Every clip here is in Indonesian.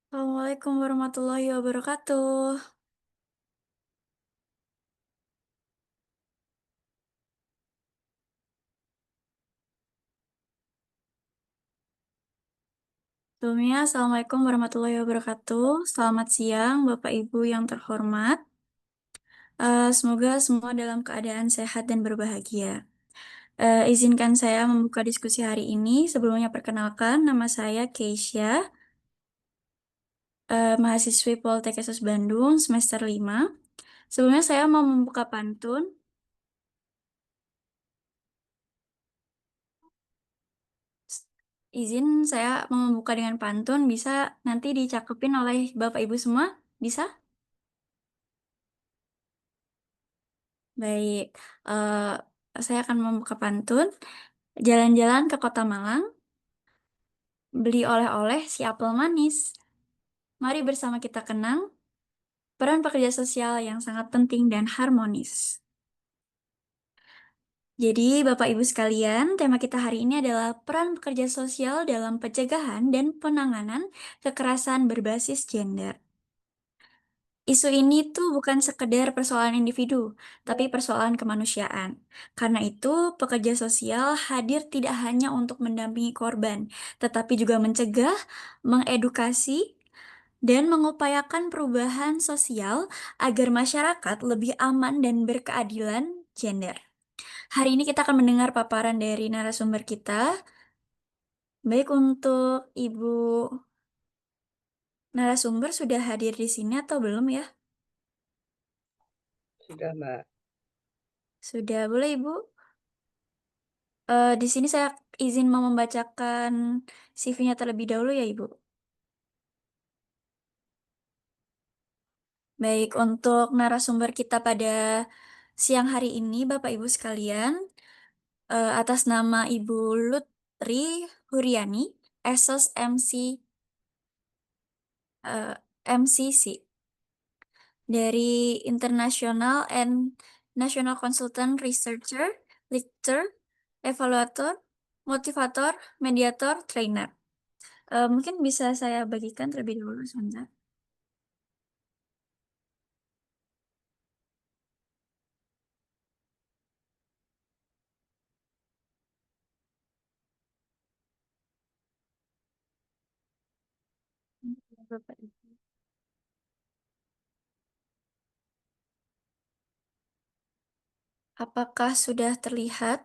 Assalamualaikum warahmatullahi wabarakatuh. Sebelumnya, Assalamualaikum warahmatullahi wabarakatuh. Selamat siang, Bapak Ibu yang terhormat. Semoga semua dalam keadaan sehat dan berbahagia. Izinkan saya membuka diskusi hari ini. Sebelumnya perkenalkan, nama saya Keisha, mahasiswi Poltek Yesus Bandung, semester 5. Sebelumnya saya mau membuka pantun. Izin saya mau membuka dengan pantun, bisa nanti dicakupin oleh Bapak Ibu semua? Bisa? Baik, saya akan membuka pantun. Jalan-jalan ke Kota Malang, beli oleh-oleh si apel manis. Mari bersama kita kenang peran pekerja sosial yang sangat penting dan harmonis. Jadi, Bapak Ibu sekalian, tema kita hari ini adalah peran pekerja sosial dalam pencegahan dan penanganan kekerasan berbasis gender. Isu ini tuh bukan sekedar persoalan individu, tapi persoalan kemanusiaan. Karena itu, pekerja sosial hadir tidak hanya untuk mendampingi korban, tetapi juga mencegah, mengedukasi, dan mengupayakan perubahan sosial agar masyarakat lebih aman dan berkeadilan gender. Hari ini kita akan mendengar paparan dari narasumber kita. Baik untuk Ibu narasumber sudah hadir di sini atau belum ya? Sudah, Mbak. Sudah, boleh Ibu? Di sini saya izin mau membacakan CV-nya terlebih dahulu ya, Ibu. Baik, untuk narasumber kita pada siang hari ini, Bapak Ibu sekalian, atas nama Ibu Lutri Huriani, Esos MCC dari International and National Consultant Researcher, Lecturer, Evaluator, Motivator, Mediator, Trainer. Mungkin bisa saya bagikan terlebih dahulu sebentar. Bapak Ibu. Apakah sudah terlihat?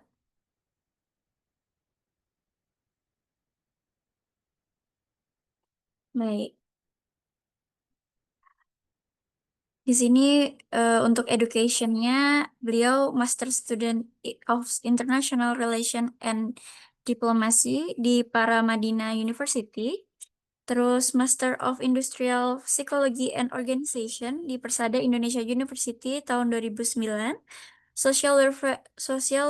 Baik. Di sini untuk education-nya beliau Master Student of International Relation and Diplomacy di Paramadina University. Terus Master of Industrial Psychology and Organization di Persada Indonesia University tahun 2009. Social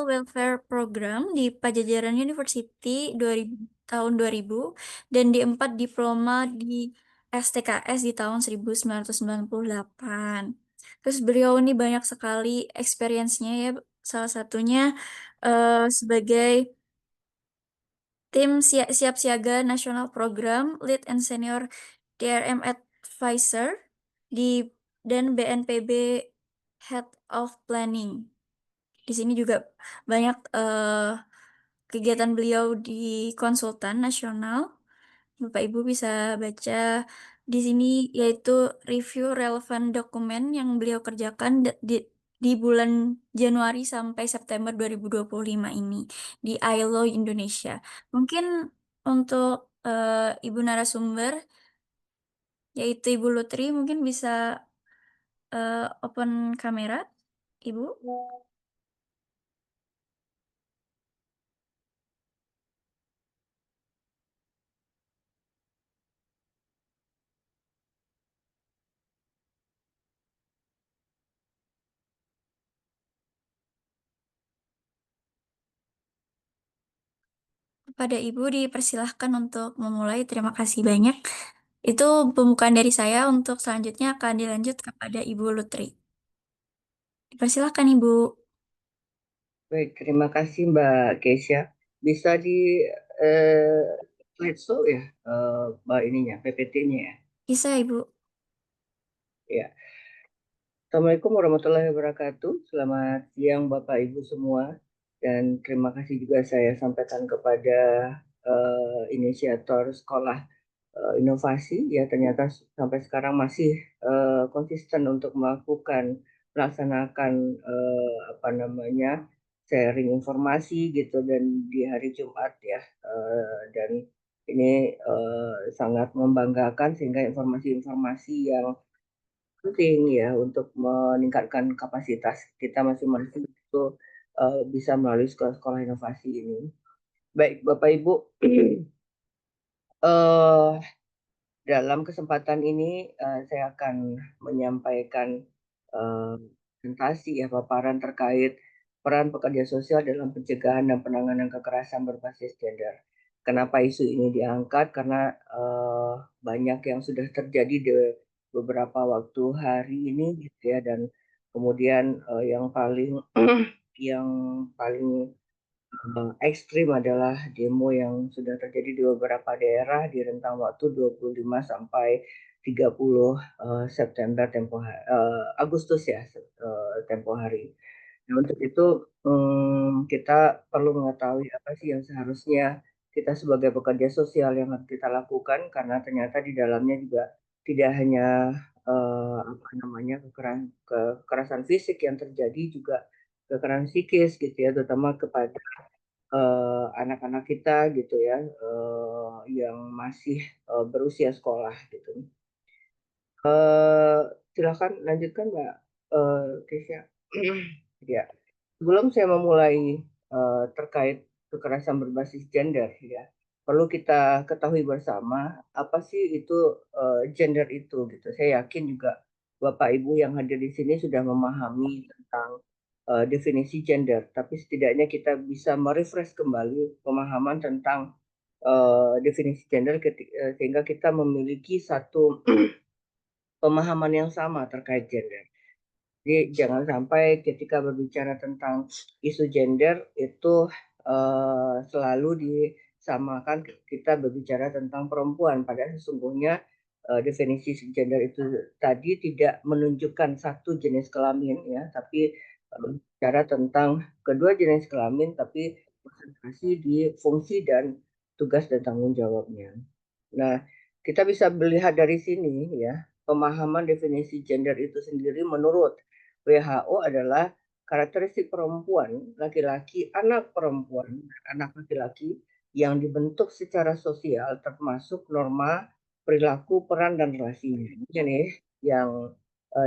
Welfare Program di Pajajaran University 2000, tahun 2000 dan D4 diploma di STKS di tahun 1998. Terus beliau ini banyak sekali experience-nya ya, salah satunya sebagai tim siap siaga nasional program Lead and Senior DRM Advisor di dan BNPB Head of Planning. Di sini juga banyak kegiatan beliau di konsultan nasional. Bapak Ibu bisa baca di sini yaitu review relevan dokumen yang beliau kerjakan di bulan Januari sampai September 2025 ini di ILO Indonesia. Mungkin untuk Ibu narasumber yaitu Ibu Lutri mungkin bisa open kamera, Ibu. Pada Ibu dipersilahkan untuk memulai. Terima kasih banyak. Itu pembukaan dari saya. Untuk selanjutnya akan dilanjut kepada Ibu Lutri. Dipersilahkan Ibu. Baik, terima kasih Mbak Keisha. Bisa di eh, slideshow ya, Mbak ininya, PPT-nya ya. Bisa, Ibu. Ya. Assalamualaikum warahmatullahi wabarakatuh. Selamat siang Bapak Ibu semua. Dan terima kasih juga saya sampaikan kepada inisiator sekolah inovasi. Ya ternyata sampai sekarang masih konsisten untuk melaksanakan apa namanya sharing informasi gitu dan di hari Jumat ya. Dan ini sangat membanggakan sehingga informasi-informasi yang penting ya untuk meningkatkan kapasitas kita masing-masing itu bisa melalui sekolah-sekolah inovasi ini. Baik, Bapak Ibu, eh, dalam kesempatan ini saya akan menyampaikan eh, presentasi ya paparan terkait peran pekerja sosial dalam pencegahan dan penanganan kekerasan berbasis gender. Kenapa isu ini diangkat? Karena banyak yang sudah terjadi di beberapa waktu hari ini gitu ya dan kemudian yang paling yang paling ekstrim adalah demo yang sudah terjadi di beberapa daerah di rentang waktu 25 sampai 30 September Agustus ya tempo hari. Nah, untuk itu kita perlu mengetahui apa sih yang seharusnya kita sebagai pekerja sosial yang harus kita lakukan karena ternyata di dalamnya juga tidak hanya apa namanya kekerasan fisik yang terjadi juga kekerasan psikis gitu ya terutama kepada anak-anak kita gitu ya yang masih berusia sekolah gitu. Eh, Silakan lanjutkan Mbak Keisha. Ya, sebelum saya memulai terkait kekerasan berbasis gender ya, perlu kita ketahui bersama apa sih itu gender itu gitu. Saya yakin juga Bapak Ibu yang hadir di sini sudah memahami tentang definisi gender, tapi setidaknya kita bisa merefresh kembali pemahaman tentang definisi gender sehingga kita memiliki satu pemahaman yang sama terkait gender. Jadi jangan sampai ketika berbicara tentang isu gender itu selalu disamakan kita berbicara tentang perempuan. Padahal sesungguhnya definisi gender itu tadi tidak menunjukkan satu jenis kelamin ya, tapi bicara tentang kedua jenis kelamin, tapi konsentrasi di fungsi dan tugas dan tanggung jawabnya. Nah, kita bisa melihat dari sini ya, pemahaman definisi gender itu sendiri menurut WHO adalah karakteristik perempuan, laki-laki, anak perempuan, anak laki-laki yang dibentuk secara sosial termasuk norma perilaku, peran, dan relasinya. Ini yang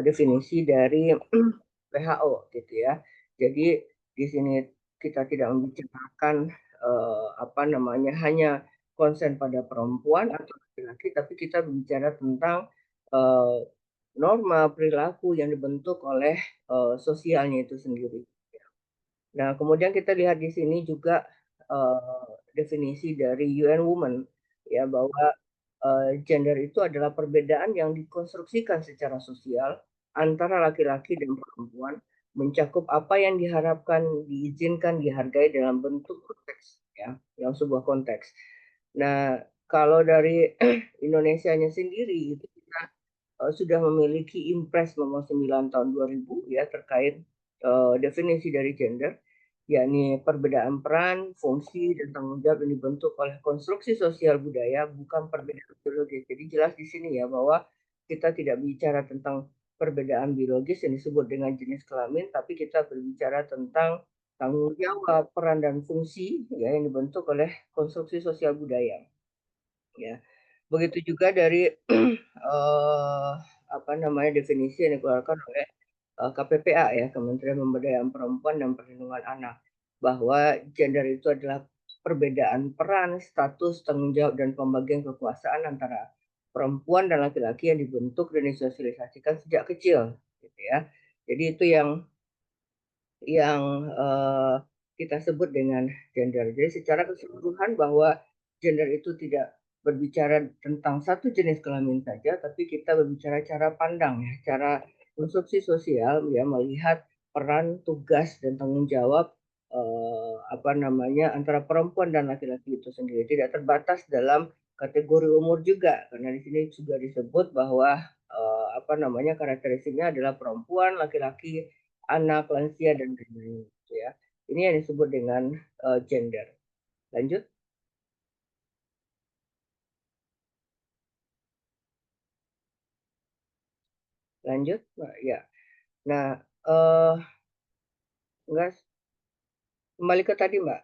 definisi dari WHO gitu ya. Jadi di sini kita tidak membicarakan apa namanya hanya konsen pada perempuan atau laki-laki, tapi kita bicara tentang eh, norma perilaku yang dibentuk oleh sosialnya itu sendiri. Nah, kemudian kita lihat di sini juga definisi dari UN Women ya bahwa gender itu adalah perbedaan yang dikonstruksikan secara sosial antara laki-laki dan perempuan, mencakup apa yang diharapkan, diizinkan, dihargai dalam bentuk konteks ya, yang sebuah konteks. Nah, kalau dari Indonesianya sendiri itu kita sudah memiliki Impres nomor 9 tahun 2000 ya terkait definisi dari gender, yakni perbedaan peran, fungsi, dan tanggung jawab yang dibentuk oleh konstruksi sosial budaya, bukan perbedaan biologis. Jadi jelas di sini ya bahwa kita tidak bicara tentang perbedaan biologis yang disebut dengan jenis kelamin, tapi kita berbicara tentang tanggung jawab, peran, dan fungsi ya yang dibentuk oleh konstruksi sosial budaya. Ya, begitu juga dari apa namanya definisi yang dikeluarkan oleh KPPA ya, Kementerian Pemberdayaan Perempuan dan Perlindungan Anak, bahwa gender itu adalah perbedaan peran, status, tanggung jawab, dan pembagian kekuasaan antara perempuan dan laki-laki yang dibentuk dan disosialisasikan sejak kecil, gitu ya. Jadi itu yang kita sebut dengan gender. Jadi secara keseluruhan bahwa gender itu tidak berbicara tentang satu jenis kelamin saja, tapi kita berbicara cara pandang ya, cara konstruksi sosial ya melihat peran, tugas dan tanggung jawab apa namanya antara perempuan dan laki-laki itu sendiri tidak terbatas dalam kategori umur juga, karena di sini juga disebut bahwa apa namanya karakteristiknya adalah perempuan, laki-laki, anak, lansia dan lain-lain, gitu ya. Ini yang disebut dengan gender. Lanjut, lanjut, Mbak. Ya. Nah, eh enggak kembali ke tadi, Mbak.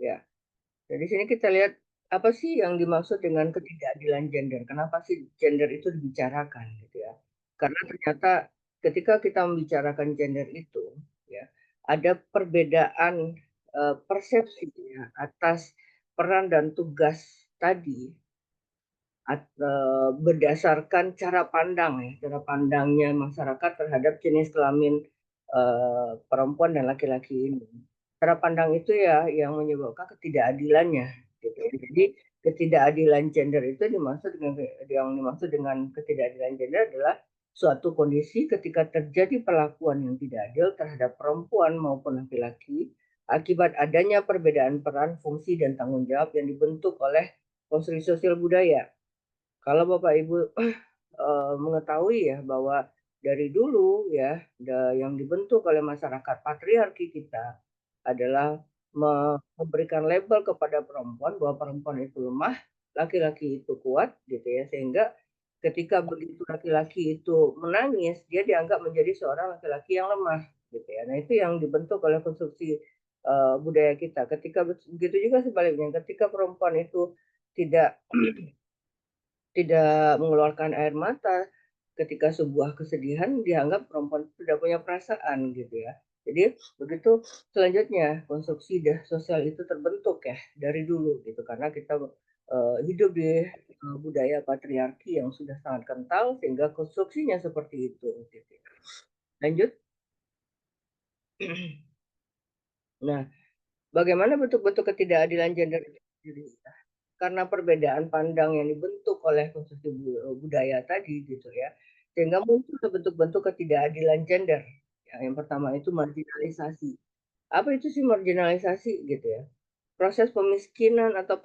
Ya. Jadi sini kita lihat apa sih yang dimaksud dengan ketidakadilan gender? Kenapa sih gender itu dibicarakan gitu ya? Karena ternyata ketika kita membicarakan gender itu ya ada perbedaan persepsi ya, atas peran dan tugas tadi berdasarkan cara pandang ya, cara pandangnya masyarakat terhadap jenis kelamin perempuan dan laki-laki ini. Cara pandang itu ya yang menyebabkan ketidakadilannya gitu ya. Jadi ketidakadilan gender itu yang dimaksud dengan ketidakadilan gender adalah suatu kondisi ketika terjadi perlakuan yang tidak adil terhadap perempuan maupun laki-laki akibat adanya perbedaan peran, fungsi, dan tanggung jawab yang dibentuk oleh konstruksi sosial budaya. Kalau Bapak Ibu mengetahui ya bahwa dari dulu ya yang dibentuk oleh masyarakat patriarki kita adalah memberikan label kepada perempuan bahwa perempuan itu lemah, laki-laki itu kuat gitu ya. Sehingga ketika begitu laki-laki itu menangis, dia dianggap menjadi seorang laki-laki yang lemah gitu ya. Nah, itu yang dibentuk oleh konstruksi budaya kita. Ketika begitu juga sebaliknya, ketika perempuan itu tidak tidak mengeluarkan air mata ketika sebuah kesedihan, dianggap perempuan tidak punya perasaan gitu ya. Jadi begitu selanjutnya konstruksi sosial itu terbentuk ya dari dulu gitu karena kita hidup di budaya patriarki yang sudah sangat kental sehingga konstruksinya seperti itu gitu. Lanjut. Nah, bagaimana bentuk-bentuk ketidakadilan gender itu sendiri? Karena perbedaan pandang yang dibentuk oleh konstruksi budaya tadi gitu ya, sehingga muncul bentuk-bentuk ketidakadilan gender. Ya, yang pertama itu marginalisasi. Apa itu sih marginalisasi gitu ya? Proses pemiskinan atau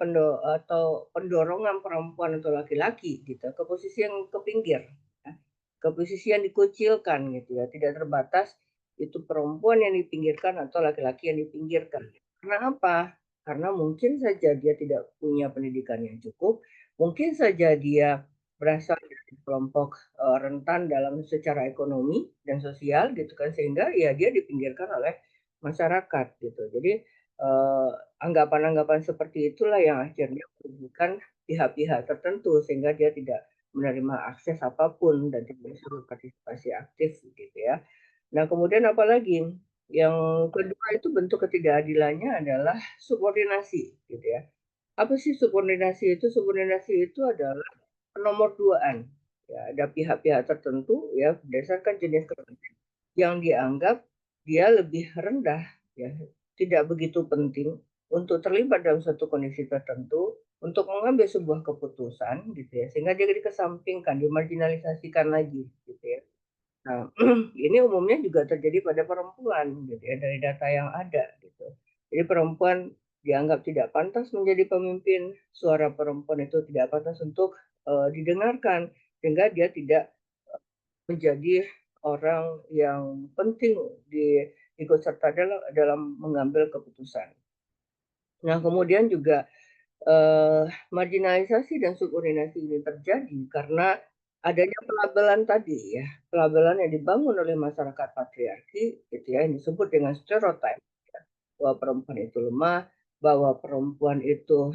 pendorongan perempuan atau laki-laki gitu ke posisi yang ke pinggir, ya. Ke posisi yang dikucilkan gitu ya, tidak terbatas itu perempuan yang dipinggirkan atau laki-laki yang dipinggirkan. Karena apa? Karena mungkin saja dia tidak punya pendidikan yang cukup, mungkin saja dia berasal dari kelompok rentan dalam secara ekonomi dan sosial gitu kan sehingga ya dia dipinggirkan oleh masyarakat gitu. Jadi anggapan-anggapan seperti itulah yang akhirnya merugikan pihak-pihak tertentu sehingga dia tidak menerima akses apapun dan tidak bisa berpartisipasi aktif gitu ya. Nah, kemudian apalagi yang kedua itu bentuk ketidakadilannya adalah subordinasi gitu ya. Apa sih subordinasi itu? Subordinasi itu adalah penomorduaan. Ya, ada pihak-pihak tertentu ya berdasarkan jenis yang dianggap dia lebih rendah, ya, tidak begitu penting untuk terlibat dalam suatu kondisi tertentu, untuk mengambil sebuah keputusan, gitu ya, sehingga dia dikesampingkan, dimarginalisasikan lagi, gitu ya. Nah, ini umumnya juga terjadi pada perempuan, gitu ya, dari data yang ada, gitu. Jadi perempuan dianggap tidak pantas menjadi pemimpin, suara perempuan itu tidak pantas untuk didengarkan, sehingga dia tidak menjadi orang yang penting di ikut serta dalam mengambil keputusan. Nah, kemudian juga marginalisasi dan subordinasi ini terjadi karena adanya pelabelan tadi ya, pelabelan yang dibangun oleh masyarakat patriarki gitu ya, yang disebut dengan stereotip bahwa perempuan itu lemah, bahwa perempuan itu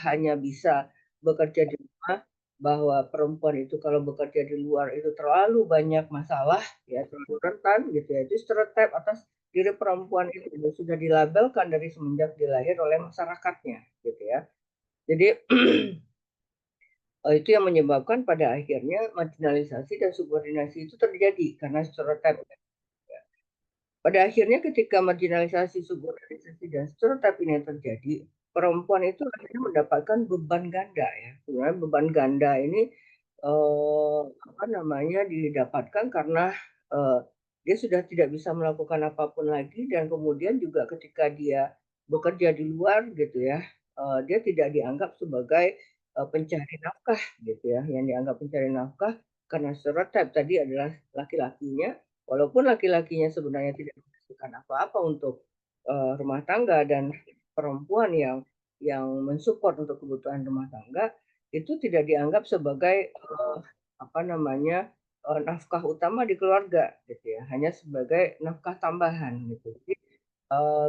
hanya bisa bekerja di rumah, bahwa perempuan itu kalau bekerja di luar itu terlalu banyak masalah, ya terlalu rentan gitu ya. Itu stereotip atas diri perempuan itu sudah dilabelkan dari semenjak dilahir oleh masyarakatnya gitu ya. Jadi itu yang menyebabkan pada akhirnya marginalisasi dan subordinasi itu terjadi karena stereotip. Pada akhirnya ketika marginalisasi, subordinasi, dan stereotip ini terjadi, perempuan itu akhirnya mendapatkan beban ganda ya. Sebenarnya beban ganda ini apa namanya didapatkan karena eh, dia sudah tidak bisa melakukan apapun lagi dan kemudian juga ketika dia bekerja di luar gitu ya, dia tidak dianggap sebagai pencari nafkah gitu ya. Yang dianggap pencari nafkah karena stereotip tadi adalah laki-lakinya, walaupun laki-lakinya sebenarnya tidak menghasilkan apa-apa untuk rumah tangga dan perempuan yang mensupport untuk kebutuhan rumah tangga itu tidak dianggap sebagai apa namanya nafkah utama di keluarga gitu ya, hanya sebagai nafkah tambahan gitu. Jadi,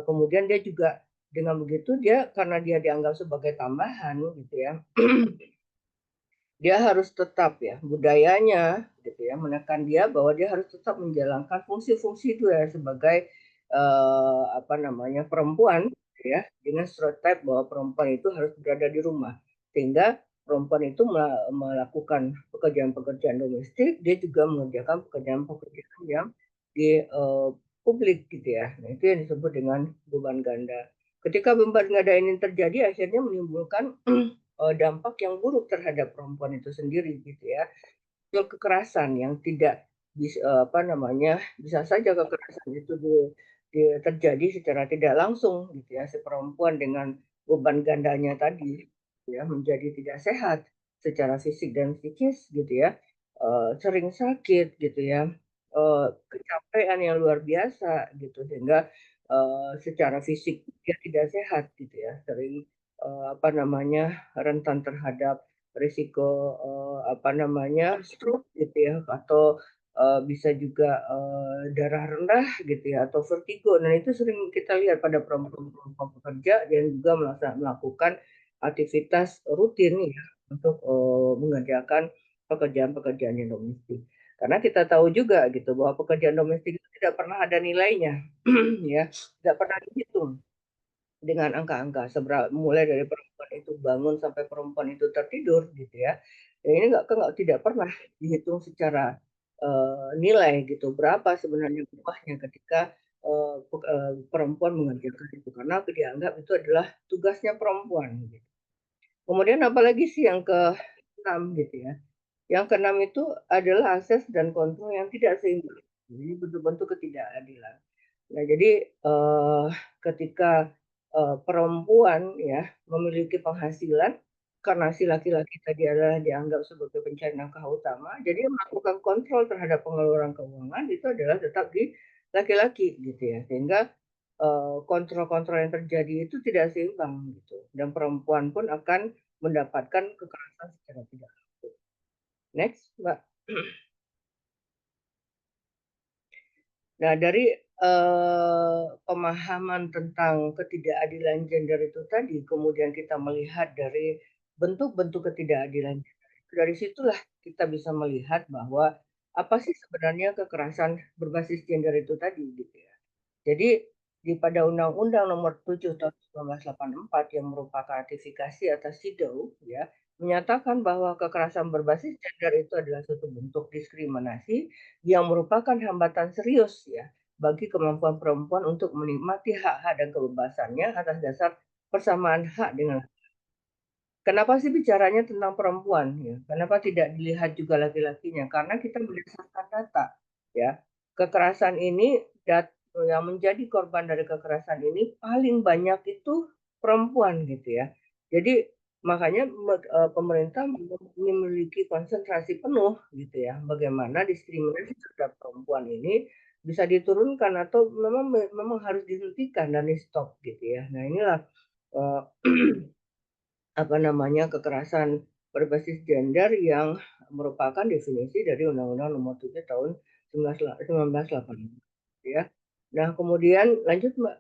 kemudian dia juga dengan begitu dia karena dia dianggap sebagai tambahan gitu ya, dia harus tetap ya budayanya gitu ya menekan dia bahwa dia harus tetap menjalankan fungsi-fungsi itu ya sebagai apa namanya perempuan gitu ya dengan stereotip bahwa perempuan itu harus berada di rumah sehingga perempuan itu melakukan pekerjaan-pekerjaan domestik dia juga mengerjakan pekerjaan-pekerjaan yang di publik gitu ya. Nah, itu yang disebut dengan beban ganda. Ketika beban ganda ini terjadi akhirnya menimbulkan dampak yang buruk terhadap perempuan itu sendiri gitu ya. Kekerasan yang tidak bisa apa namanya bisa saja kekerasan itu terjadi secara tidak langsung gitu ya si perempuan dengan beban gandanya tadi ya menjadi tidak sehat secara fisik dan psikis gitu ya. Sering sakit gitu ya. Kecapean yang luar biasa gitu sehingga secara fisik dia tidak sehat gitu ya sering apa namanya rentan terhadap risiko apa namanya stroke gitu ya atau bisa juga darah rendah gitu ya atau vertigo. Nah itu sering kita lihat pada perempuan-perempuan pekerja dan juga melakukan aktivitas rutin ya untuk mengerjakan pekerjaan-pekerjaan yang domestik. Karena kita tahu juga gitu bahwa pekerjaan domestik itu tidak pernah ada nilainya, ya, tidak pernah dihitung dengan angka-angka seberapa mulai dari perempuan itu bangun sampai perempuan itu tertidur gitu ya. Ya ini nggak tidak pernah dihitung secara nilai gitu berapa sebenarnya upahnya ketika perempuan mengerjakan itu karena dianggap itu adalah tugasnya perempuan. Gitu. Kemudian apalagi sih yang keenam gitu ya. Yang keenam itu adalah akses dan kontrol yang tidak seimbang. Jadi bentuk-bentuk ketidakadilan. Nah, jadi ketika perempuan ya memiliki penghasilan karena si laki-laki tadi adalah dianggap sebagai pencari nafkah utama, jadi melakukan kontrol terhadap pengeluaran keuangan itu adalah tetap di laki-laki gitu ya, sehingga kontrol-kontrol yang terjadi itu tidak seimbang gitu, dan perempuan pun akan mendapatkan kekerasan secara tidak langsung. Next, Mbak. Nah, dari pemahaman tentang ketidakadilan gender itu tadi, kemudian kita melihat dari bentuk-bentuk ketidakadilan gender. Dari situlah kita bisa melihat bahwa apa sih sebenarnya kekerasan berbasis gender itu tadi, gitu ya. Jadi pada Undang-Undang Nomor 7 Tahun 1984 yang merupakan ratifikasi atas CEDAW ya, menyatakan bahwa kekerasan berbasis gender itu adalah suatu bentuk diskriminasi yang merupakan hambatan serius ya bagi kemampuan perempuan untuk menikmati hak-hak dan kebebasannya atas dasar persamaan hak dengan. Kenapa sih bicaranya tentang perempuan ya? Kenapa tidak dilihat juga laki-lakinya? Karena kita berdasarkan data ya. Kekerasan ini yang menjadi korban dari kekerasan ini paling banyak itu perempuan gitu ya. Jadi makanya pemerintah memiliki konsentrasi penuh gitu ya. Bagaimana diskriminasi terhadap perempuan ini bisa diturunkan atau memang harus dihentikan dan di stop gitu ya. Nah inilah eh, apa namanya kekerasan berbasis gender yang merupakan definisi dari Undang-Undang Nomor 7 Tahun 1985 ya. Nah, kemudian lanjut Mbak.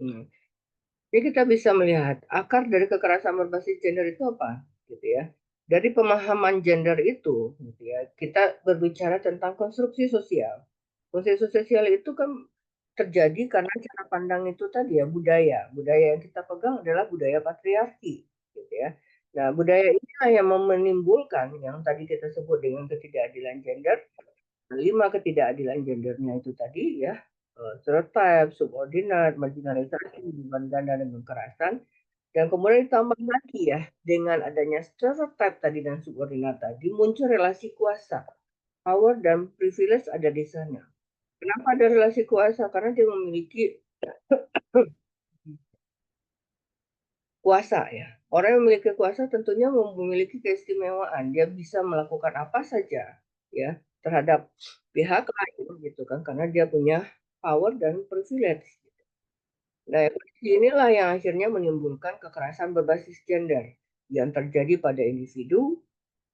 Hmm. Jadi kita bisa melihat akar dari kekerasan berbasis gender itu apa, gitu ya. Dari pemahaman gender itu, gitu ya, kita berbicara tentang konstruksi sosial. Konstruksi sosial itu kan terjadi karena cara pandang itu tadi ya budaya. Budaya yang kita pegang adalah budaya patriarki, gitu ya. Nah, budaya inilah yang menimbulkan yang tadi kita sebut dengan ketidakadilan gender. 5 ketidakadilan gendernya itu tadi ya, stereotype, subordinat, marginalisasi, beban ganda dan kekerasan. Dan kemudian ditambah lagi ya, dengan adanya stereotype tadi dan subordinat tadi, muncul relasi kuasa, power dan privilege ada di sana. Kenapa ada relasi kuasa? Karena dia memiliki kuasa ya. Orang yang memiliki kuasa tentunya memiliki keistimewaan. Dia bisa melakukan apa saja ya terhadap pihak lain gitu kan karena dia punya power dan privilege. Nah, inilah yang akhirnya menimbulkan kekerasan berbasis gender yang terjadi pada individu,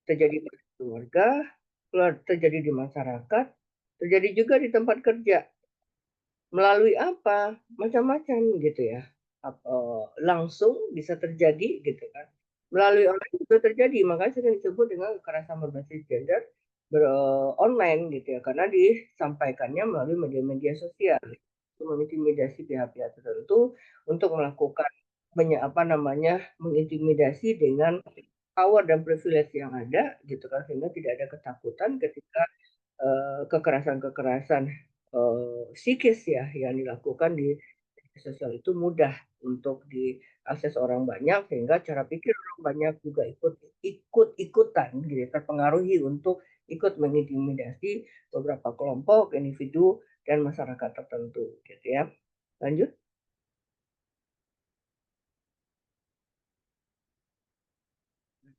terjadi pada keluarga, terjadi di masyarakat, terjadi juga di tempat kerja. Melalui apa? Macam-macam gitu ya. Langsung bisa terjadi gitu kan. Melalui online juga terjadi, makanya sering disebut dengan kekerasan berbasis gender online gitu ya, karena disampaikannya melalui media-media sosial untuk mengintimidasi pihak-pihak tertentu untuk melakukan apa namanya mengintimidasi dengan power dan privilege yang ada gitu kan sehingga tidak ada ketakutan ketika kekerasan-kekerasan psikis ya yang dilakukan di media sosial itu mudah untuk diakses orang banyak sehingga cara pikir orang banyak juga ikut-ikutan gitu ya, terpengaruhi untuk ikut mengintimidasi beberapa kelompok individu dan masyarakat tertentu gitu ya. Lanjut.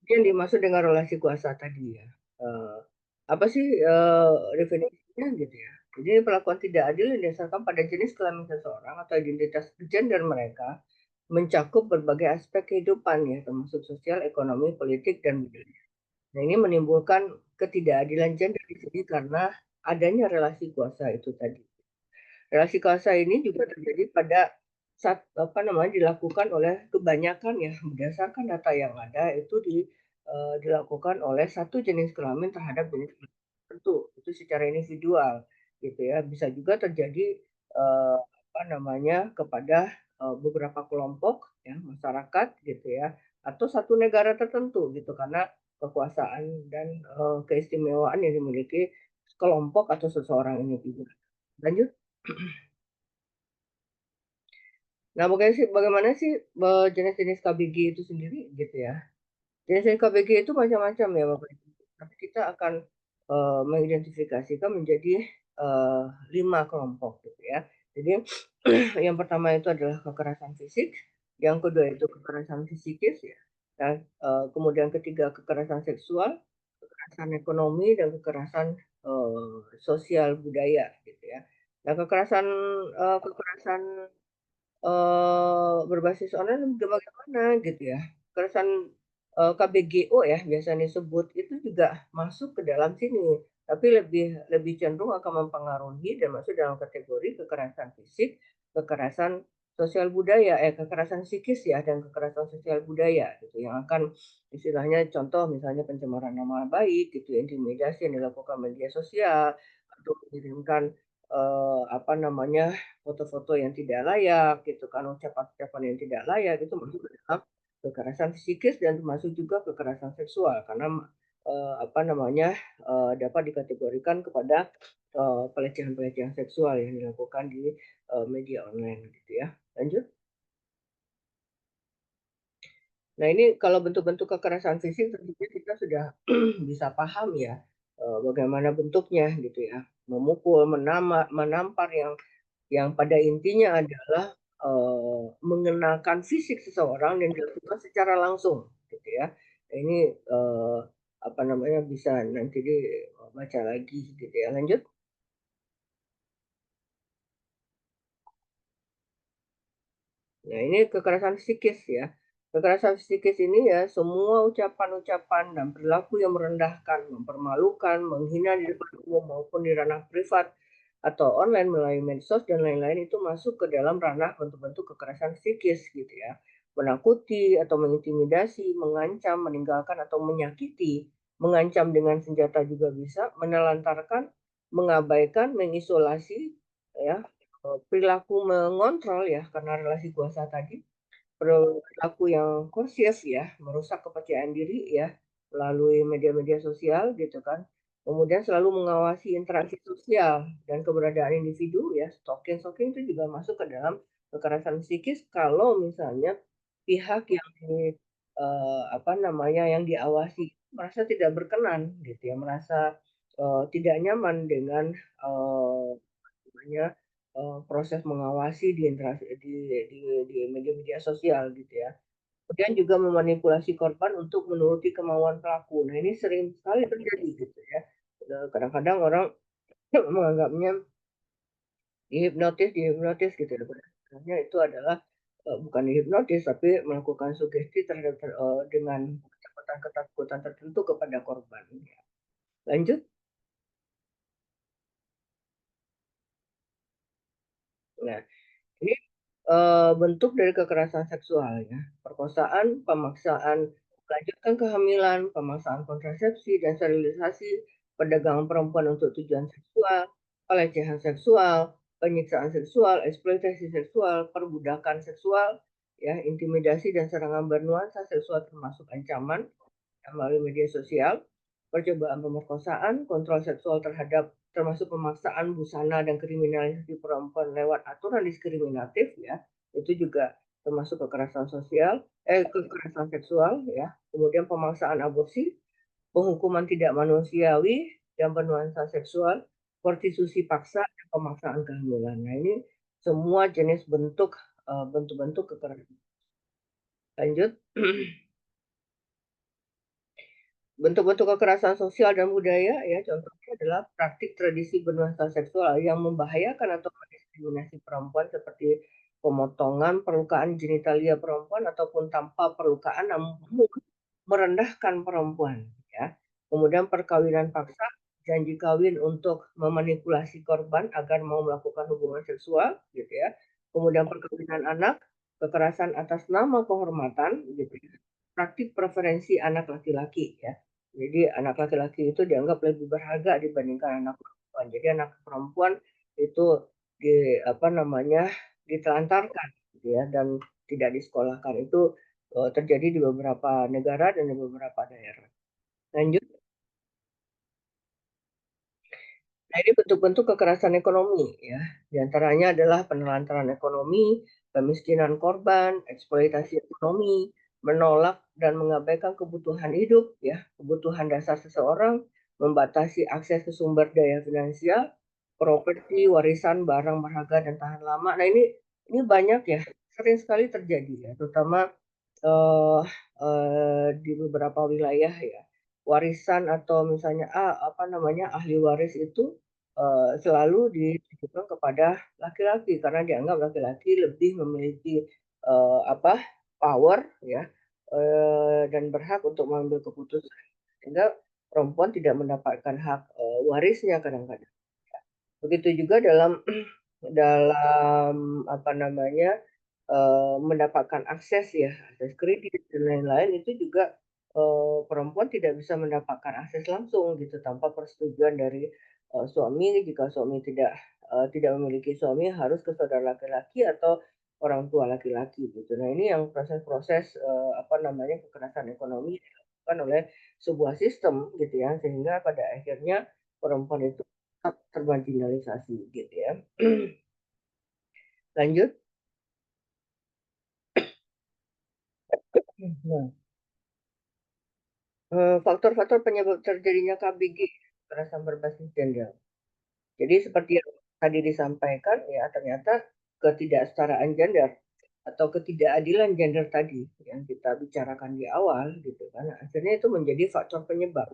Yang dimaksud dengan relasi kuasa tadi ya. Eh, Apa sih definisinya gitu ya? Jadi perlakuan tidak adil yang didasarkan pada jenis kelamin seseorang atau identitas gender mereka mencakup berbagai aspek kehidupan ya, termasuk sosial, ekonomi, politik, dan budaya. Nah, ini menimbulkan ketidakadilan gender di sini karena adanya relasi kuasa itu tadi. Relasi kuasa ini juga terjadi pada saat apa namanya dilakukan oleh kebanyakan ya berdasarkan data yang ada itu dilakukan oleh satu jenis kelamin terhadap jenis kelamin tertentu itu secara individual gitu ya bisa juga terjadi apa namanya kepada beberapa kelompok ya masyarakat gitu ya atau satu negara tertentu gitu karena kekuasaan dan keistimewaan yang dimiliki kelompok atau seseorang individu. Lanjut. Nah, bagaimana sih jenis-jenis KBG itu sendiri gitu ya? Jenis-jenis KBG itu macam-macam ya, Bapak Ibu. Tapi kita akan mengidentifikasikan menjadi eh, 5 kelompok gitu ya. Jadi yang pertama itu adalah kekerasan fisik, yang kedua itu kekerasan psikis ya, dan kemudian ketiga kekerasan seksual, kekerasan ekonomi dan kekerasan sosial budaya gitu ya. Nah, kekerasan berbasis online juga bagaimana gitu ya. Kekerasan KBGO ya biasanya disebut itu juga masuk ke dalam sini, tapi lebih lebih cenderung akan mempengaruhi dan masuk dalam kategori kekerasan fisik, kekerasan sosial budaya, kekerasan psikis ya dan kekerasan sosial budaya gitu yang akan istilahnya contoh misalnya pencemaran nama baik gitu, intimidasi yang dilakukan media sosial atau mengirimkan apa namanya foto-foto yang tidak layak gitu kan, ucapan-ucapan yang tidak layak itu masuk ke dalam kekerasan psikis dan termasuk juga kekerasan seksual karena apa namanya dapat dikategorikan kepada pelecehan-pelecehan seksual yang dilakukan di media online gitu ya. Lanjut. Nah, ini kalau bentuk-bentuk kekerasan fisik tentunya kita sudah bisa paham ya bagaimana bentuknya gitu ya. Memukul, menampar yang pada intinya adalah mengenalkan fisik seseorang yang dilakukan secara langsung gitu ya. Nah, ini apa namanya bisa nanti dibaca lagi gitu ya. Lanjut. Nah, ini kekerasan psikis ya. Kekerasan psikis ini ya semua ucapan-ucapan dan perilaku yang merendahkan, mempermalukan, menghina di depan umum maupun di ranah privat atau online melalui medsos dan lain-lain itu masuk ke dalam ranah bentuk-bentuk kekerasan psikis gitu ya. Menakuti atau mengintimidasi, mengancam, meninggalkan atau menyakiti, mengancam dengan senjata juga bisa, menelantarkan, mengabaikan, mengisolasi ya, perilaku mengontrol ya karena relasi kuasa tadi, perilaku yang kosif ya, merusak kepercayaan diri ya melalui media-media sosial gitu kan. Kemudian selalu mengawasi interaksi sosial dan keberadaan individu ya, stalking-stalking itu juga masuk ke dalam kekerasan psikis kalau misalnya pihak yang apa namanya yang diawasi merasa tidak berkenan gitu ya, merasa tidak nyaman dengan namanya, proses mengawasi di interaksi di media-media sosial gitu ya. Kemudian juga memanipulasi korban untuk menuruti kemauan pelaku. Nah, ini sering sekali terjadi gitu ya. Kadang-kadang orang menganggapnya dihipnotis gitu ya, padahal sebenarnya itu adalah, bukan dihipnotis, tapi melakukan sugesti terhadap dengan ketakutan-ketakutan tertentu kepada korban, ya. Lanjut? Nah, ini, bentuk dari kekerasan seksual ya, perkosaan, pemaksaan melanjutkan kehamilan, pemaksaan kontrasepsi dan sterilisasi, perdagangan perempuan untuk tujuan seksual, pelecehan seksual, penyiksaan seksual, eksploitasi seksual, perbudakan seksual, ya, intimidasi dan serangan bernuansa seksual termasuk ancaman melalui media sosial, percobaan pemerkosaan, kontrol seksual terhadap termasuk pemaksaan busana dan kriminalisasi perempuan lewat aturan diskriminatif ya, itu juga termasuk kekerasan sosial, kekerasan seksual ya, kemudian pemaksaan aborsi, penghukuman tidak manusiawi dan bernuansa seksual, prostitusi paksa, dan pemaksaan kehamilan. Nah ini semua jenis bentuk-bentuk kekerasan. Lanjut. Bentuk-bentuk kekerasan sosial dan budaya ya, contohnya adalah praktik tradisi bernuansa seksual yang membahayakan atau mendiskriminasi perempuan seperti pemotongan perlukaan genitalia perempuan ataupun tanpa perlukaan namun merendahkan perempuan ya. Kemudian perkawinan paksa, janji kawin untuk memanipulasi korban agar mau melakukan hubungan seksual gitu ya. Kemudian perkawinan anak, kekerasan atas nama kehormatan gitu ya. Praktik preferensi anak laki-laki ya. Jadi anak laki-laki itu dianggap lebih berharga dibandingkan anak perempuan. Jadi anak perempuan itu apa namanya ditelantarkan gitu ya dan tidak disekolahkan. Itu terjadi di beberapa negara dan di beberapa daerah. Lanjut. Nah, ini bentuk-bentuk kekerasan ekonomi ya. Di antaranya adalah penelantaran ekonomi, kemiskinan korban, eksploitasi ekonomi, menolak dan mengabaikan kebutuhan hidup ya, kebutuhan dasar seseorang, membatasi akses ke sumber daya finansial, properti, warisan, barang berharga dan tahan lama. Nah, ini banyak ya, sering sekali terjadi ya, terutama eh, di beberapa wilayah ya. Warisan atau misalnya apa namanya ahli waris itu selalu ditujukan kepada laki-laki karena dianggap laki-laki lebih memiliki apa power ya dan berhak untuk mengambil keputusan sehingga perempuan tidak mendapatkan hak warisnya kadang-kadang. Begitu juga dalam dalam apa namanya, mendapatkan akses ya, akses kredit dan lain-lain itu juga, perempuan tidak bisa mendapatkan akses langsung gitu tanpa persetujuan dari, suami. Jika suami tidak memiliki suami harus ke saudara laki-laki atau orang tua laki-laki gitu. Nah ini yang proses-proses, apa namanya, kekerasan ekonomi dilakukan oleh sebuah sistem gitu ya, sehingga pada akhirnya perempuan itu termarginalisasi gitu ya. Lanjut. Nah, faktor-faktor penyebab terjadinya KBG, kekerasan berbasis gender. Jadi seperti yang tadi disampaikan ya ternyata ketidaksetaraan gender atau ketidakadilan gender tadi yang kita bicarakan di awal gitu kan, akhirnya itu menjadi faktor penyebab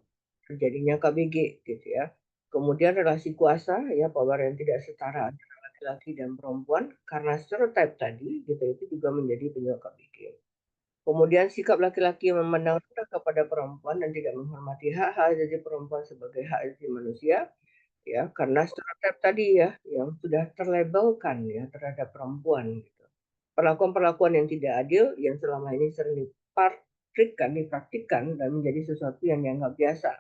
terjadinya KBG gitu ya. Kemudian relasi kuasa ya, power yang tidak setara antara laki-laki dan perempuan karena stereotype tadi gitu, itu juga menjadi penyebab KBG. Kemudian sikap laki-laki yang memandang rendah kepada perempuan dan tidak menghormati hak-hak asasi perempuan sebagai hak asasi manusia, ya, karena stereotip tadi ya, yang sudah terlabelkan ya terhadap perempuan gitu. Perlakuan-perlakuan yang tidak adil yang selama ini sering dipraktikkan dan menjadi sesuatu yang dianggap biasa,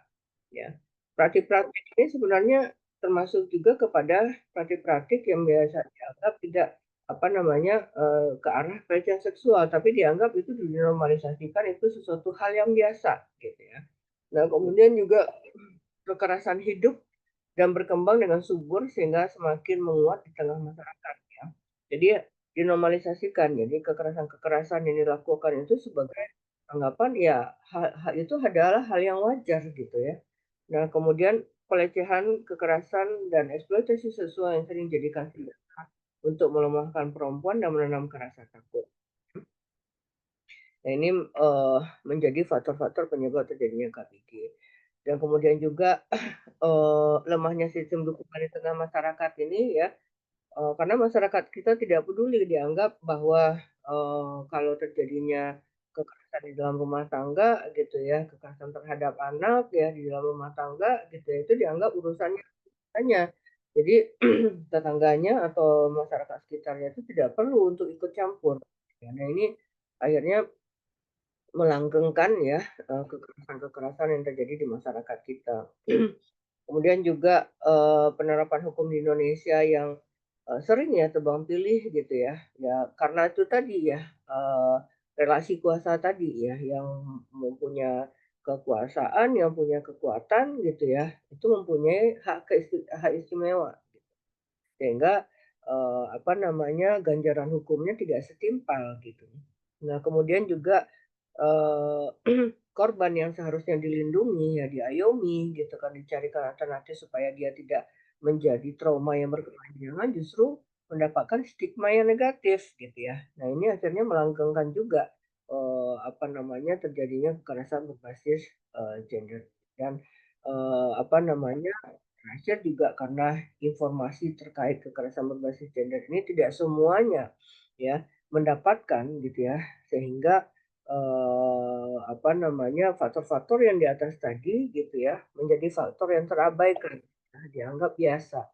ya. Praktik-praktik ini sebenarnya termasuk juga kepada praktik-praktik yang biasa dianggap tidak apa namanya ke arah pelecehan seksual, tapi dianggap itu dinormalisasikan itu sesuatu hal yang biasa, gitu ya. Nah, kemudian juga kekerasan hidup dan berkembang dengan subur sehingga semakin menguat di tengah masyarakat ya. Jadi dinormalisasikan. Jadi kekerasan-kekerasan yang dilakukan itu sebagai anggapan ya hal itu adalah hal yang wajar gitu ya. Nah, kemudian pelecehan, kekerasan, dan eksploitasi seksual yang sering dijadikan senjata untuk melemahkan perempuan dan menanamkan rasa takut. Nah, ini menjadi faktor-faktor penyebab terjadinya KBG. Dan kemudian juga lemahnya sistem dukungan di tengah masyarakat ini ya, karena masyarakat kita tidak peduli, dianggap bahwa kalau terjadinya kekerasan di dalam rumah tangga gitu ya, kekerasan terhadap anak ya di dalam rumah tangga gitu ya, itu dianggap urusannya tetangganya. Jadi tetangganya atau masyarakat sekitarnya itu tidak perlu untuk ikut campur. Ya, nah ini akhirnya melanggengkan ya kekerasan-kekerasan yang terjadi di masyarakat kita. Kemudian juga, penerapan hukum di Indonesia yang, sering ya tebang pilih gitu ya. Ya karena itu tadi ya, relasi kuasa tadi ya, yang mempunyai kekuasaan, yang punya kekuatan gitu ya, itu mempunyai hak istimewa. Sehingga, apa namanya, ganjaran hukumnya tidak setimpal gitu. Nah kemudian juga, eee, korban yang seharusnya dilindungi, ya diayomi gitu kan, dicarikan alternatif supaya dia tidak menjadi trauma yang berkepanjangan, justru mendapatkan stigma yang negatif gitu ya. Nah ini akhirnya melanggengkan juga, apa namanya, terjadinya kekerasan berbasis, gender dan, apa namanya, terakhir juga karena informasi terkait kekerasan berbasis gender ini tidak semuanya ya mendapatkan gitu ya, sehingga, apa namanya, faktor-faktor yang di atas tadi gitu ya, menjadi faktor yang terabaikan, nah dianggap biasa.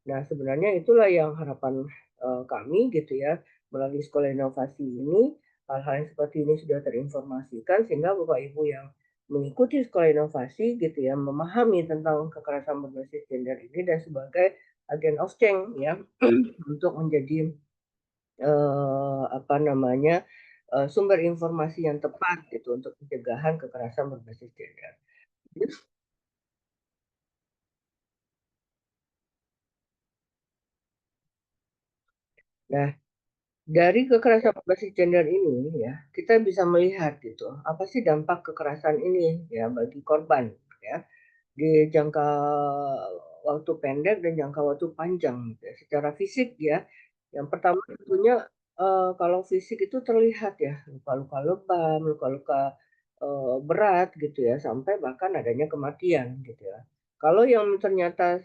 Nah sebenarnya itulah yang harapan, kami gitu ya, melalui Sekolah Inovasi ini, hal-hal yang seperti ini sudah terinformasikan sehingga Bapak Ibu yang mengikuti Sekolah Inovasi gitu ya, memahami tentang kekerasan berbasis gender ini dan sebagai agent of change ya, untuk menjadi, apa namanya, sumber informasi yang tepat gitu untuk pencegahan kekerasan berbasis gender. Nah, dari kekerasan berbasis gender ini ya, kita bisa melihat gitu, apa sih dampak kekerasan ini ya bagi korban ya. Di jangka waktu pendek dan jangka waktu panjang gitu ya, secara fisik ya. Yang pertama tentunya, kalau fisik itu terlihat ya, luka-luka lebam, luka-luka, berat gitu ya, sampai bahkan adanya kematian gitu ya. Kalau yang ternyata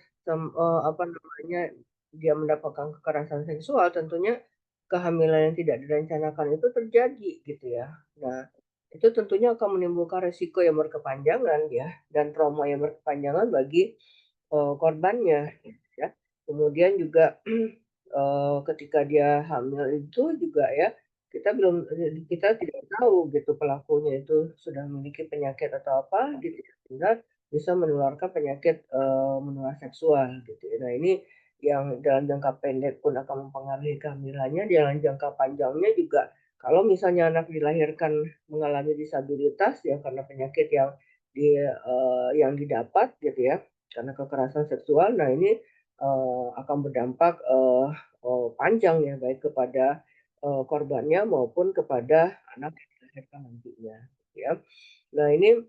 apa namanya, dia mendapatkan kekerasan seksual, tentunya kehamilan yang tidak direncanakan itu terjadi gitu ya. Nah, itu tentunya akan menimbulkan resiko yang berkepanjangan ya, dan trauma yang berkepanjangan bagi, korbannya gitu ya. Kemudian juga, ketika dia hamil itu juga ya, kita tidak tahu gitu pelakunya itu sudah memiliki penyakit atau apa gitu ya, sehingga bisa menularkan penyakit, menular seksual gitu ya. Nah ini yang dalam jangka pendek pun akan mempengaruhi kehamilannya, dalam jangka panjangnya juga kalau misalnya anak dilahirkan mengalami disabilitas ya karena penyakit yang didapat gitu ya, karena kekerasan seksual. Nah ini, akan berdampak, panjang ya, baik kepada, korbannya maupun kepada anak yang dilahirkan nantinya, gitu ya. Nah ini,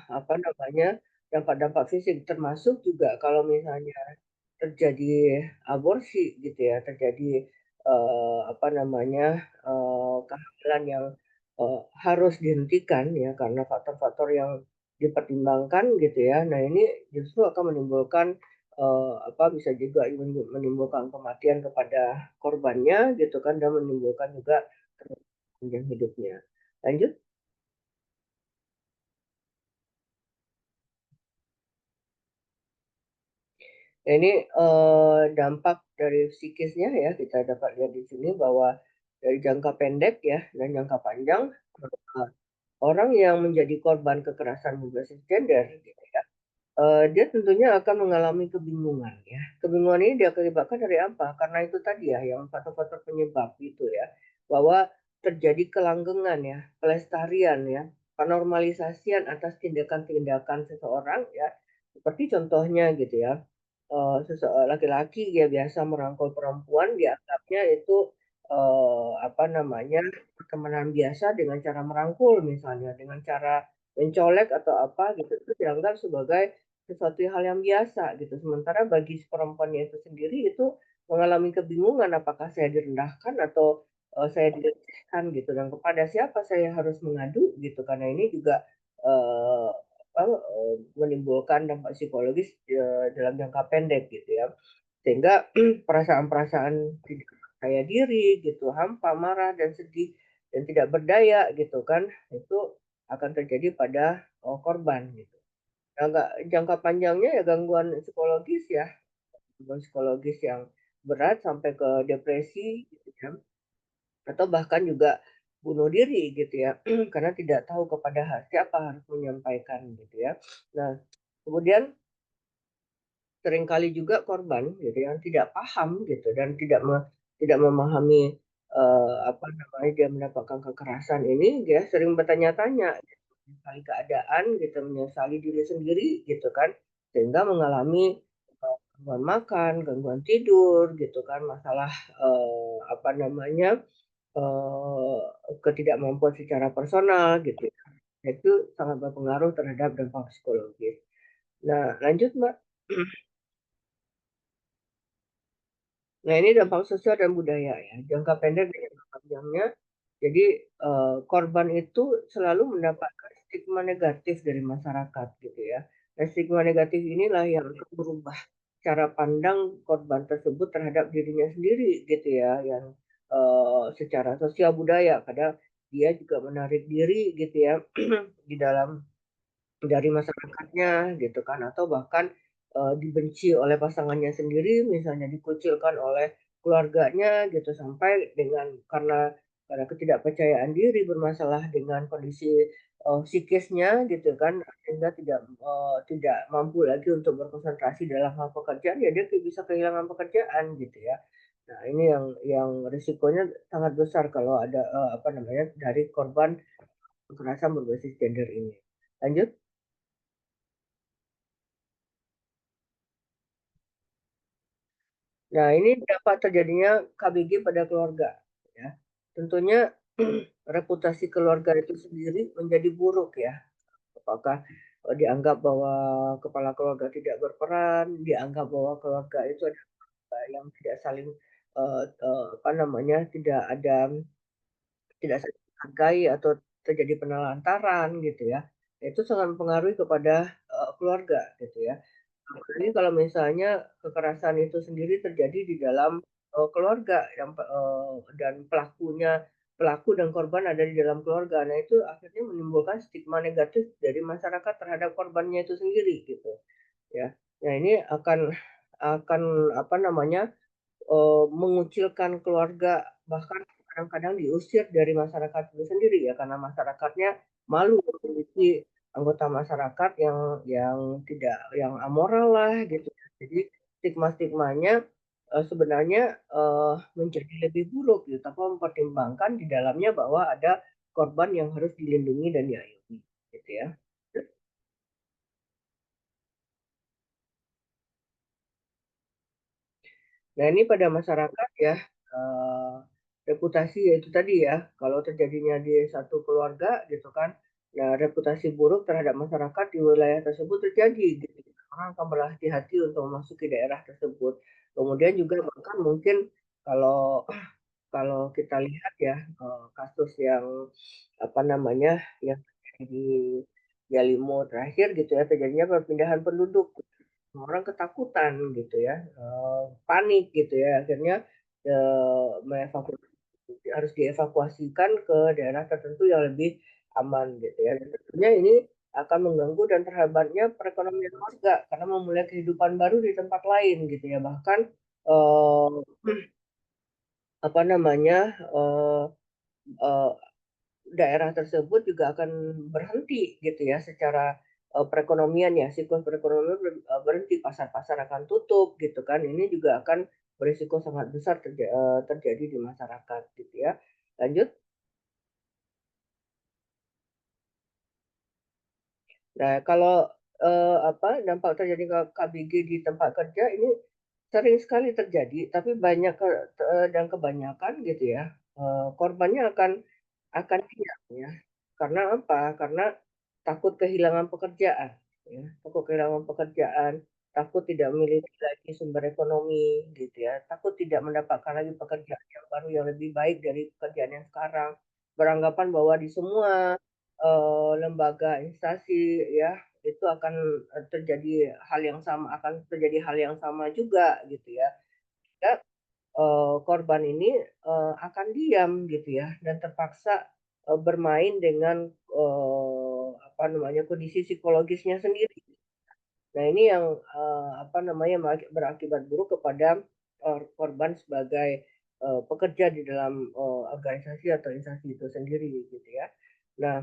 apa namanya, dampak-dampak fisik termasuk juga kalau misalnya terjadi aborsi gitu ya, terjadi, apa namanya, kehamilan yang, harus dihentikan ya karena faktor-faktor yang dipertimbangkan gitu ya. Nah ini justru akan menimbulkan, apa, bisa juga menimbulkan kematian kepada korbannya gitu kan dan menimbulkan juga panjang hidupnya. Lanjut? Nah ini, dampak dari psikisnya ya, kita dapat lihat di sini bahwa dari jangka pendek ya dan jangka panjang, eee, orang yang menjadi korban kekerasan berbasis gender gitu ya, dia tentunya akan mengalami kebingungan ya. Kebingungan ini diakibatkan dari apa? Karena itu tadi ya, yang faktor-faktor penyebab itu ya, bahwa terjadi kelanggengan ya, pelestarian ya, penormalisasian atas tindakan-tindakan seseorang ya, seperti contohnya gitu ya, laki-laki ya biasa merangkul perempuan dianggapnya itu, apa namanya, pertemanan biasa dengan cara merangkul misalnya, dengan cara mencolek atau apa gitu, itu dianggap sebagai sesuatu hal yang biasa gitu. Sementara bagi si perempuannya itu sendiri itu mengalami kebingungan apakah saya direndahkan atau, saya dilecehkan gitu dan kepada siapa saya harus mengadu gitu. Karena ini juga, eee, menimbulkan dampak psikologis, dalam jangka pendek gitu ya. Sehingga perasaan-perasaan tidak percaya diri gitu, hampa, marah, dan sedih, dan tidak berdaya gitu kan, itu akan terjadi pada, korban gitu. Jangka panjangnya ya gangguan psikologis ya, gangguan psikologis yang berat sampai ke depresi gitu kan, atau bahkan juga bunuh diri gitu ya, karena tidak tahu kepada siapa harus menyampaikan gitu ya. Nah, kemudian seringkali juga korban gitu yang tidak paham gitu dan tidak memahami, apa namanya, dia mendapatkan kekerasan ini, dia sering bertanya-tanya gitu, menyesali keadaan gitu, menyesali diri sendiri gitu kan, sehingga mengalami, gangguan makan, gangguan tidur gitu kan, masalah, apa namanya, ketidakmampuan secara personal gitu ya. Itu sangat berpengaruh terhadap dampak psikologis. Nah lanjut Mbak. Nah, ini dampak sosial dan budaya ya, jangka pendek dan jangka panjangnya. Jadi, korban itu selalu mendapatkan stigma negatif dari masyarakat gitu ya. Dan stigma negatif inilah yang akan berubah cara pandang korban tersebut terhadap dirinya sendiri gitu ya, yang, secara sosial budaya kadang dia juga menarik diri gitu ya di dalam dari masyarakatnya gitu kan, atau bahkan, dibenci oleh pasangannya sendiri, misalnya dikucilkan oleh keluarganya gitu, sampai karena ketidakpercayaan diri, bermasalah dengan kondisi, psikisnya gitu kan, sehingga tidak mampu lagi untuk berkonsentrasi dalam hal pekerjaan, ya dia bisa kehilangan pekerjaan gitu ya. Nah, ini yang risikonya sangat besar kalau ada, apa namanya, dari korban kekerasan berbasis gender ini. Lanjut. Nah, ini dampak terjadinya KBG pada keluarga, ya. Tentunya reputasi keluarga itu sendiri menjadi buruk ya. Apakah, dianggap bahwa kepala keluarga tidak berperan, dianggap bahwa keluarga itu adalah keluarga yang tidak saling, apa namanya, tidak saling menghargai atau terjadi penelantaran gitu ya. Itu sangat mempengaruhi kepada, keluarga gitu ya. Apalagi kalau misalnya kekerasan itu sendiri terjadi di dalam, keluarga dan pelaku dan korban ada di dalam keluarga. Nah, itu akhirnya menimbulkan stigma negatif dari masyarakat terhadap korbannya itu sendiri gitu, ya. Nah, ini akan apa namanya, mengucilkan keluarga, bahkan kadang-kadang diusir dari masyarakat itu sendiri ya, karena masyarakatnya malu memiliki anggota masyarakat yang tidak yang amoral lah gitu ya. Jadi stigma-stigmanya, sebenarnya, menjadi lebih buruk gitu, tanpa mempertimbangkan di dalamnya bahwa ada korban yang harus dilindungi dan diayomi gitu ya. Nah, ini pada masyarakat ya, reputasi ya itu tadi ya, kalau terjadinya di satu keluarga gitu kan, nah reputasi buruk terhadap masyarakat di wilayah tersebut terjadi gitu. Orang akan berhati-hati untuk memasuki daerah tersebut. Kemudian juga bahkan mungkin kalau kalau kita lihat ya, kasus yang apa namanya, yang terjadi di Yalimo terakhir gitu ya, terjadinya perpindahan penduduk. Orang ketakutan gitu ya, panik gitu ya, akhirnya, harus dievakuasikan ke daerah tertentu yang lebih aman gitu ya. Dan tentunya ini akan mengganggu dan terhambatnya perekonomian warga karena memulai kehidupan baru di tempat lain gitu ya. Bahkan, eee, apa namanya, eee eee daerah tersebut juga akan berhenti gitu ya secara, perekonomian ya, siklus perekonomian berhenti, pasar-pasar akan tutup gitu kan. Ini juga akan berisiko sangat besar terjadi di masyarakat gitu ya. Lanjut. Nah kalau, apa, dampak terjadi KBG di tempat kerja ini sering sekali terjadi, tapi dan kebanyakan gitu ya, korbannya akan diam ya. Karena apa? Karena takut kehilangan pekerjaan. ya, takut kehilangan pekerjaan, takut tidak memiliki lagi sumber ekonomi, gitu ya, takut tidak mendapatkan lagi pekerjaan yang baru yang lebih baik dari pekerjaan yang sekarang, beranggapan bahwa di semua lembaga instansi ya itu akan terjadi hal yang sama, akan terjadi hal yang sama juga gitu ya. Ya, korban ini akan diam gitu ya dan terpaksa bermain dengan apa namanya kondisi psikologisnya sendiri. Nah, ini yang, apa namanya, berakibat buruk kepada, korban sebagai, pekerja di dalam, organisasi atau instansi itu sendiri, gitu ya. Nah,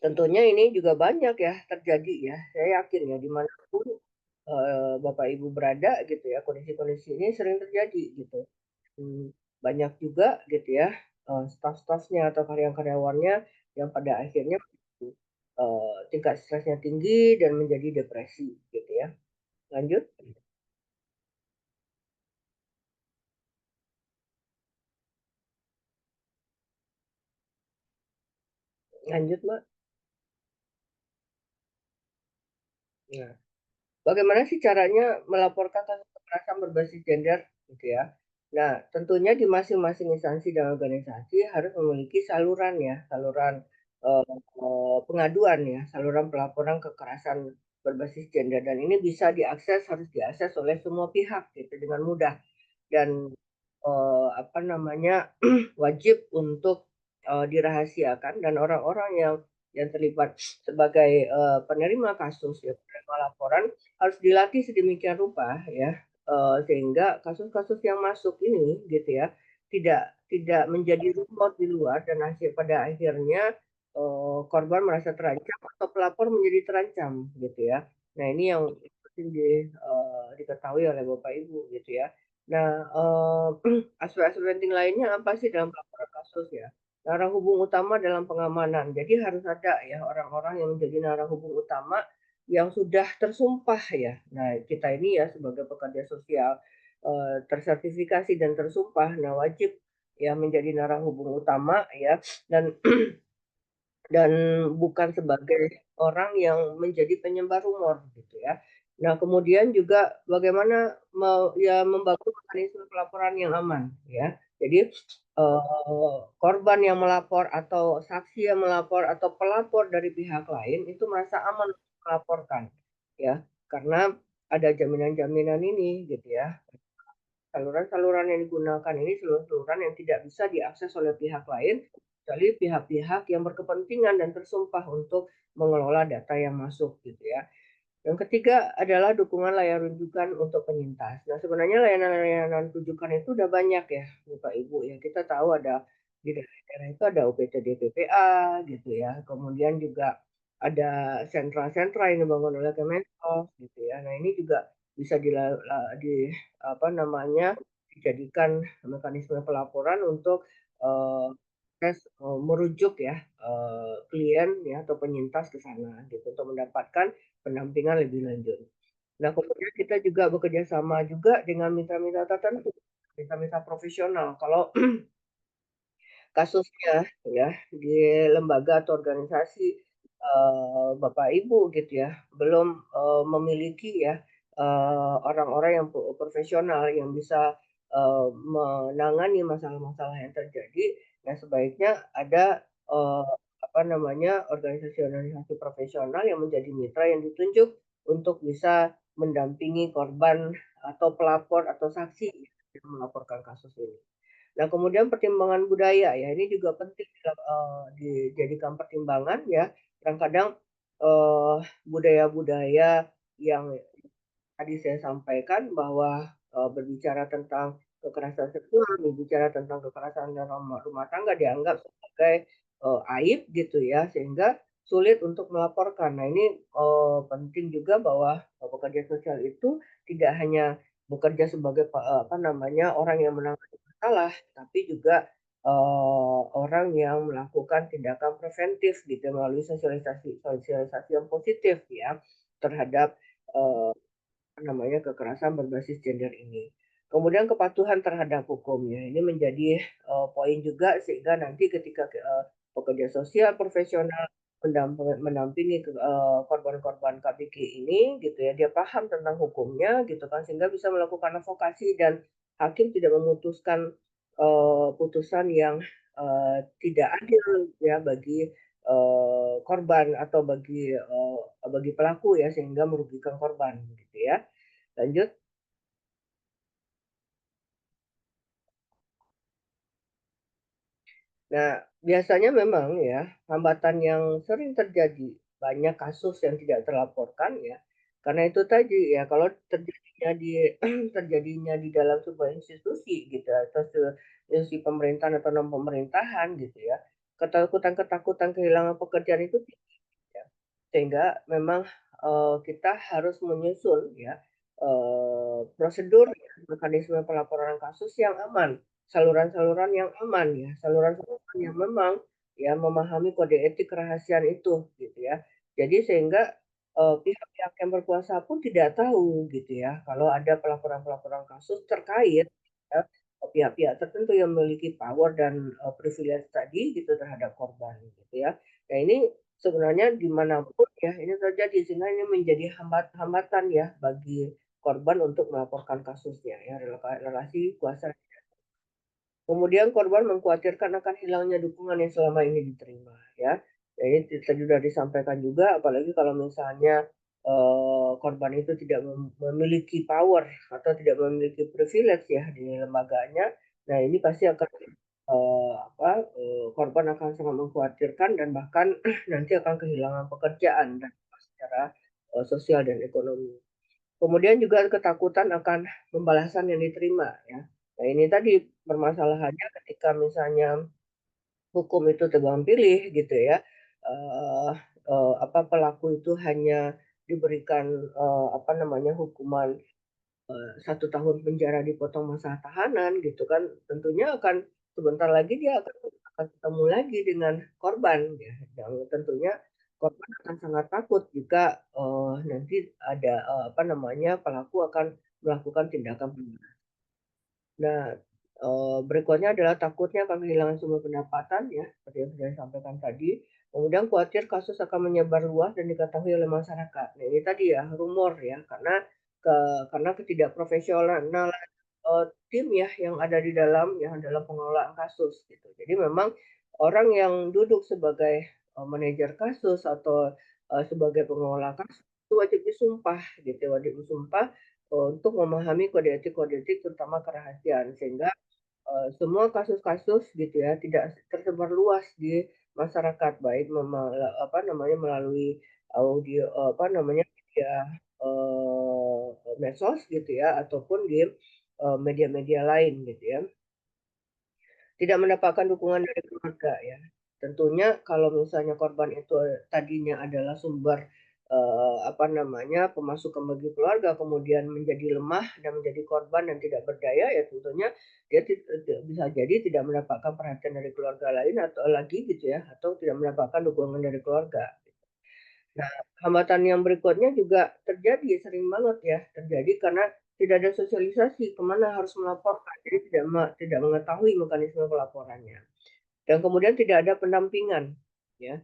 tentunya ini juga banyak ya terjadi ya, saya yakin ya di mana pun, Bapak Ibu berada gitu ya, kondisi-kondisi ini sering terjadi gitu. Banyak juga gitu ya, staf-stafnya atau karyawan-karyawannya yang pada akhirnya, tingkat stresnya tinggi dan menjadi depresi gitu ya. Lanjut? Lanjut, Mbak. Nah, bagaimana sih caranya melaporkan kasus kekerasan berbasis gender gitu ya? Nah, tentunya di masing-masing instansi dan organisasi harus memiliki saluran ya, saluran, pengaduan ya, saluran pelaporan kekerasan berbasis gender dan ini bisa harus diakses oleh semua pihak gitu dengan mudah dan apa namanya, wajib untuk, dirahasiakan dan orang-orang yang terlibat sebagai, penerima kasus ya, penerima laporan harus dilatih sedemikian rupa ya, sehingga kasus-kasus yang masuk ini gitu ya, tidak menjadi rumor di luar dan pada akhirnya, korban merasa terancam atau pelapor menjadi terancam gitu ya. Nah, ini yang penting diketahui oleh Bapak Ibu gitu ya. Nah, aspek-aspek penting lainnya apa sih dalam pelaporan kasus ya? Narahubung utama dalam pengamanan. Jadi harus ada ya orang-orang yang menjadi narahubung utama yang sudah tersumpah ya. Nah, kita ini ya sebagai pekerja sosial, tersertifikasi dan tersumpah, nah wajib ya menjadi narahubung utama ya dan dan bukan sebagai orang yang menjadi penyebar rumor gitu ya. Nah, kemudian juga bagaimana membangun mekanisme pelaporan yang aman ya. Jadi, korban yang melapor atau saksi yang melapor atau pelapor dari pihak lain itu merasa aman untuk melaporkan ya, karena ada jaminan-jaminan ini gitu ya. Saluran-saluran yang digunakan ini saluran-saluran yang tidak bisa diakses oleh pihak lain, kecuali pihak-pihak yang berkepentingan dan tersumpah untuk mengelola data yang masuk gitu ya. Yang ketiga adalah dukungan layanan rujukan untuk penyintas. Nah, sebenarnya layanan-layanan rujukan itu udah banyak ya, Bapak Ibu ya. Kita tahu ada di daerah-daerah itu ada UPTD PPA gitu ya. Kemudian juga ada sentra-sentra yang dibangun oleh Kemensos gitu ya. Nah, ini juga bisa di apa namanya dijadikan mekanisme pelaporan untuk eh, merujuk ya klien ya atau penyintas ke sana gitu untuk mendapatkan pendampingan lebih lanjut. Nah, kemudian kita juga bekerja sama juga dengan mitra-mitra tertentu, mitra-mitra profesional. Kalau kasusnya ya di lembaga atau organisasi, Bapak Ibu gitu ya, belum, memiliki ya, orang-orang yang profesional yang bisa, menangani masalah-masalah yang terjadi, nah sebaiknya ada, apa namanya, organisasi-organisasi profesional yang menjadi mitra yang ditunjuk untuk bisa mendampingi korban atau pelapor atau saksi yang melaporkan kasus ini. Nah, kemudian pertimbangan budaya ya, ini juga penting dijadikan pertimbangan ya. Kadang-kadang budaya-budaya yang tadi saya sampaikan bahwa berbicara tentang kekerasan seksual, berbicara tentang kekerasan dalam rumah tangga dianggap sebagai aib gitu ya, sehingga sulit untuk melaporkan. Nah, ini penting juga bahwa pekerja sosial itu tidak hanya bekerja sebagai apa namanya orang yang menangani masalah, tapi juga orang yang melakukan tindakan preventif gitu melalui sosialisasi sosialisasi yang positif ya terhadap apa namanya, kekerasan berbasis gender ini. Kemudian kepatuhan terhadap hukum ya, ini menjadi, poin juga sehingga nanti ketika pekerja sosial profesional mendampingi korban-korban KBG ini gitu ya, dia paham tentang hukumnya gitu kan, sehingga bisa melakukan advokasi dan hakim tidak memutuskan, putusan yang, tidak adil ya bagi, korban atau bagi pelaku ya, sehingga merugikan korban gitu ya. Lanjut. Nah, biasanya memang ya, hambatan yang sering terjadi, banyak kasus yang tidak terlaporkan ya, karena itu tadi ya, kalau terjadinya di terjadinya di dalam sebuah institusi gitu ya, atau institusi pemerintahan atau non pemerintahan gitu ya, ketakutan-ketakutan kehilangan pekerjaan itu ya. Sehingga memang, kita harus menyusun ya, prosedur ya, mekanisme pelaporan kasus yang aman, saluran-saluran yang aman ya, saluran-saluran yang memang ya memahami kode etik kerahasiaan itu gitu ya. Jadi sehingga, pihak-pihak yang berkuasa pun tidak tahu gitu ya, kalau ada pelaporan-pelaporan kasus terkait ya, pihak-pihak tertentu yang memiliki power dan, privilege tadi gitu terhadap korban gitu ya. Nah ini sebenarnya dimanapun ya ini terjadi, sehingga ini menjadi hambatan ya bagi korban untuk melaporkan kasusnya ya, relasi kuasa. Kemudian korban mengkhawatirkan akan hilangnya dukungan yang selama ini diterima ya. Jadi tadi sudah disampaikan juga, apalagi kalau misalnya, korban itu tidak memiliki power atau tidak memiliki privilege ya di lembaganya. Nah ini pasti akan, korban akan sangat mengkhawatirkan dan bahkan nanti akan kehilangan pekerjaan dan secara, sosial dan ekonomi. Kemudian juga ketakutan akan pembalasan yang diterima ya. Nah ini tadi permasalahannya ketika misalnya hukum itu tebang pilih gitu ya, eee pelaku itu hanya diberikan, hukuman 1 tahun penjara dipotong masa tahanan gitu kan, tentunya akan sebentar lagi dia akan ketemu lagi dengan korban ya, yang tentunya korban akan sangat takut jika, nanti ada, pelaku akan melakukan tindakan pembunuhan. Nah, berikutnya adalah takutnya akan kehilangan sumber pendapatan ya, seperti yang sudah disampaikan tadi. Kemudian khawatir kasus akan menyebar luas dan diketahui oleh masyarakat. Nah, ini tadi ya, rumor ya, ke karena ketidakprofesionalan tim ya yang ada di dalam pengelolaan kasus gitu. Jadi memang orang yang duduk sebagai, manajer kasus atau, sebagai pengelola kasus itu wajib disumpah gitu, wajib disumpah, untuk memahami kode etik terutama kerahasiaan sehingga, semua kasus-kasus gitu ya tidak tersebar luas di masyarakat baik melalui audio media, medsos gitu ya ataupun di, media-media lain gitu ya. Tidak mendapatkan dukungan dari keluarga ya. Tentunya kalau misalnya korban itu tadinya adalah sumber, pemasukan bagi keluarga, kemudian menjadi lemah dan menjadi korban dan tidak berdaya, ya tentunya dia bisa jadi tidak mendapatkan perhatian dari keluarga lain atau lagi gitu ya, atau tidak mendapatkan dukungan dari keluarga. Nah, hambatan yang berikutnya juga terjadi, sering banget ya terjadi karena tidak ada sosialisasi kemana harus melaporkan, jadi tidak mengetahui mekanisme pelaporannya. Dan kemudian tidak ada pendampingan, ya.